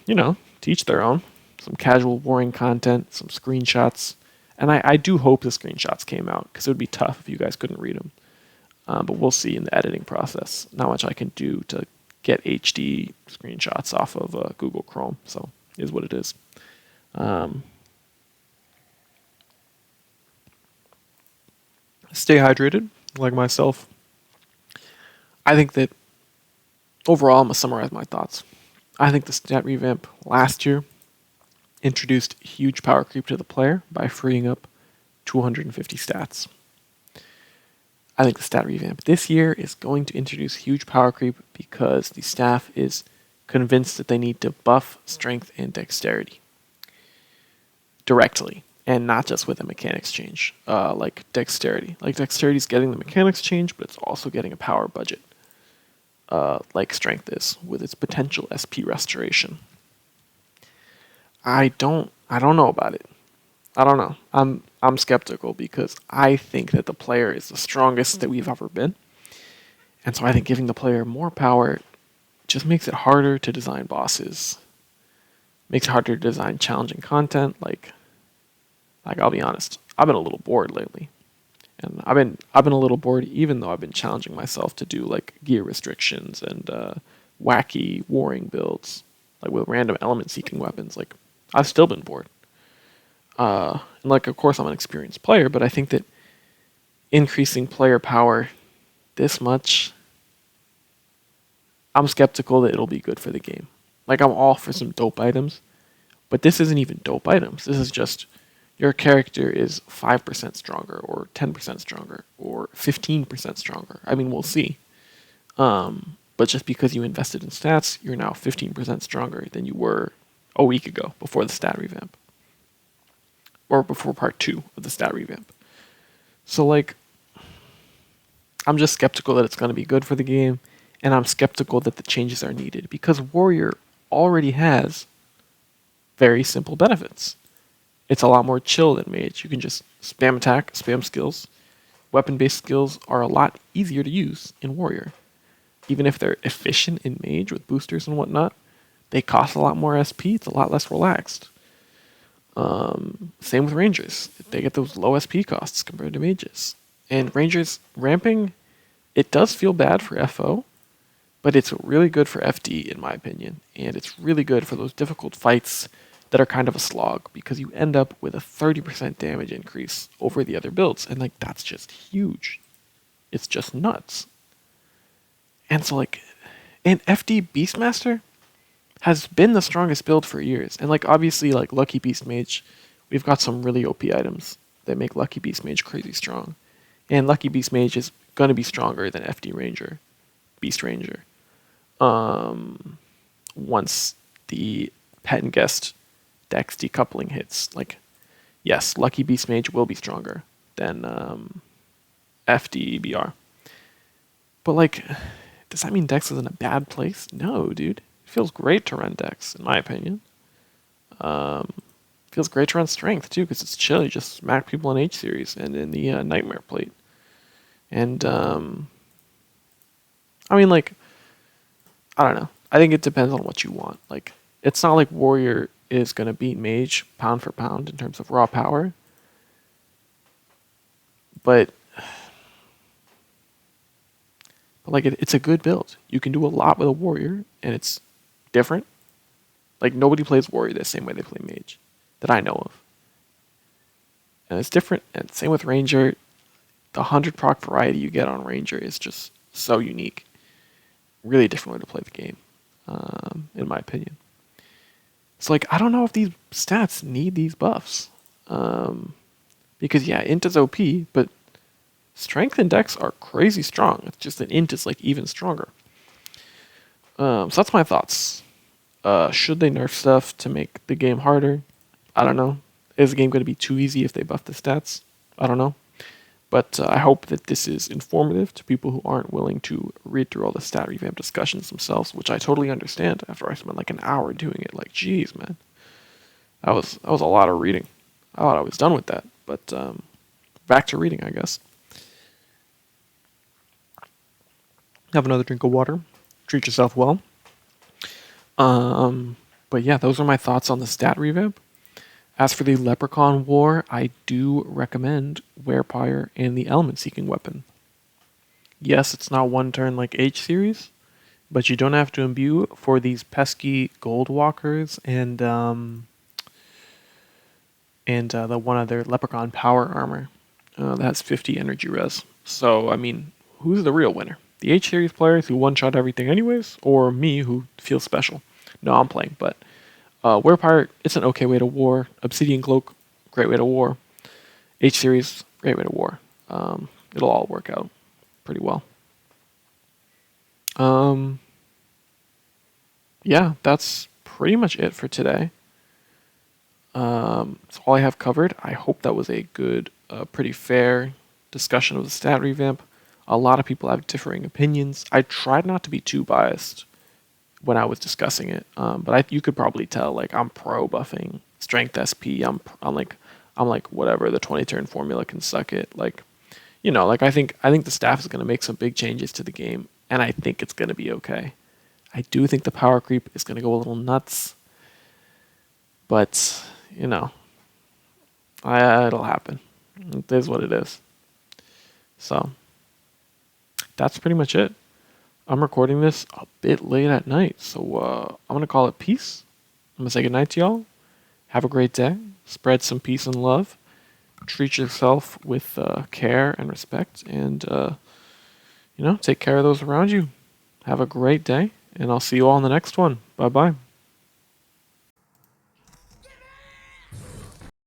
each their own. Some casual warring content, some screenshots, and I do hope the screenshots came out, because it would be tough if you guys couldn't read them. But we'll see in the editing process. Not much I can do to get HD screenshots off of Google Chrome, so it is what it is. Stay hydrated, like myself. I think that overall, I'm going to summarize my thoughts. I think the stat revamp last year introduced huge power creep to the player by freeing up 250 stats. I think the stat revamp this year is going to introduce huge power creep because the staff is convinced that they need to buff strength and dexterity directly, and not just with a mechanics change, like dexterity. Like, dexterity is getting the mechanics change, but it's also getting a power budget, like strength is, with its potential SP restoration. I don't know about it. I don't know. I'm skeptical, because I think that the player is the strongest that we've ever been. And so I think giving the player more power just makes it harder to design bosses. Makes it harder to design challenging content. Like I'll be honest, I've been a little bored lately. And I've been a little bored even though I've been challenging myself to do like gear restrictions and wacky warring builds, like with random element seeking weapons. Like, I've still been bored. And like, of course, I'm an experienced player, but I think that increasing player power this much, I'm skeptical that it'll be good for the game. Like, I'm all for some dope items, but this isn't even dope items. This is just your character is 5% stronger, or 10% stronger, or 15% stronger. I mean, we'll see. But just because you invested in stats, you're now 15% stronger than you were a week ago before the stat revamp. Or before part 2 of the stat revamp. So, like, I'm just skeptical that it's going to be good for the game, and I'm skeptical that the changes are needed, because Warrior already has very simple benefits. It's a lot more chill than Mage. You can just spam attack, spam skills. Weapon-based skills are a lot easier to use in Warrior. even if they're efficient in Mage with boosters and whatnot, they cost a lot more SP. It's a lot less relaxed. Same with Rangers. They get those low SP costs compared to Mages. And Rangers ramping, it does feel bad for FO, but it's really good for FD in my opinion. And it's really good for those difficult fights that are kind of a slog because you end up with a 30% damage increase over the other builds. And like, that's just huge. It's just nuts. And so like, and FD Beastmaster has been the strongest build for years. And like, obviously like Lucky Beast Mage, we've got some really OP items that make Lucky Beast Mage crazy strong. And Lucky Beast Mage is going to be stronger than FD Ranger, Beast Ranger. Once the Pet and Guest Dex decoupling hits, like, yes, Lucky Beast Mage will be stronger than FDBR. But like, does that mean Dex is in a bad place? No, dude. It feels great to run Dex, in my opinion. Feels great to run Strength too, because it's chill. You just smack people in H series and in the Nightmare plate. And I mean, like, I don't know. I think it depends on what you want. Like, it's not like Warrior is going to beat Mage pound for pound in terms of raw power. But like, it's a good build. You can do a lot with a Warrior, and it's different. Like, nobody plays Warrior the same way they play Mage that I know of. And it's different. And same with Ranger. The 100 proc variety you get on Ranger is just so unique. Really different way to play the game, in my opinion. So, like, I don't know if these stats need these buffs. Because, yeah, Int is OP, but Strength and Dex are crazy strong. It's just that Int is, like, even stronger. So that's my thoughts. Should they nerf stuff to make the game harder? I don't know. Is the game going to be too easy if they buff the stats? I don't know. But I hope that this is informative to people who aren't willing to read through all the stat revamp discussions themselves, which I totally understand after I spent like an hour doing it. Like, geez, man. That was a lot of reading. I thought I was done with that. But back to reading, I guess. Have another drink of water. Treat yourself well. But yeah, those are my thoughts on the stat revamp. As for the Leprechaun War, I do recommend Werepire and the Element Seeking Weapon. Yes, it's not one turn like H series, but you don't have to imbue for these pesky Gold Walkers and the one other Leprechaun Power Armor that has 50 energy res. So, I mean, who's the real winner? The H series players who one-shot everything anyways, or me who feels special? No, I'm playing, but Werepire, it's an okay way to war. Obsidian Cloak, great way to war. H series, great way to war. It'll all work out pretty well. Yeah, that's pretty much it for today. That's all I have covered. I hope that was a good, pretty fair discussion of the stat revamp. A lot of people have differing opinions. I tried not to be too biased when I was discussing it, but you could probably tell, like, I'm pro buffing Strength SP. I'm like whatever, the 20 turn formula can suck it. Like, you know, like I think the staff is going to make some big changes to the game, and I think it's going to be okay. I do think the power creep is going to go a little nuts, but you know, it'll happen. It is what it is. So that's pretty much it. I'm recording this a bit late at night, so I'm going to call it peace. I'm going to say goodnight to y'all. Have a great day. Spread some peace and love. Treat yourself with care and respect, and take care of those around you. Have a great day, and I'll see you all in the next one. Bye-bye.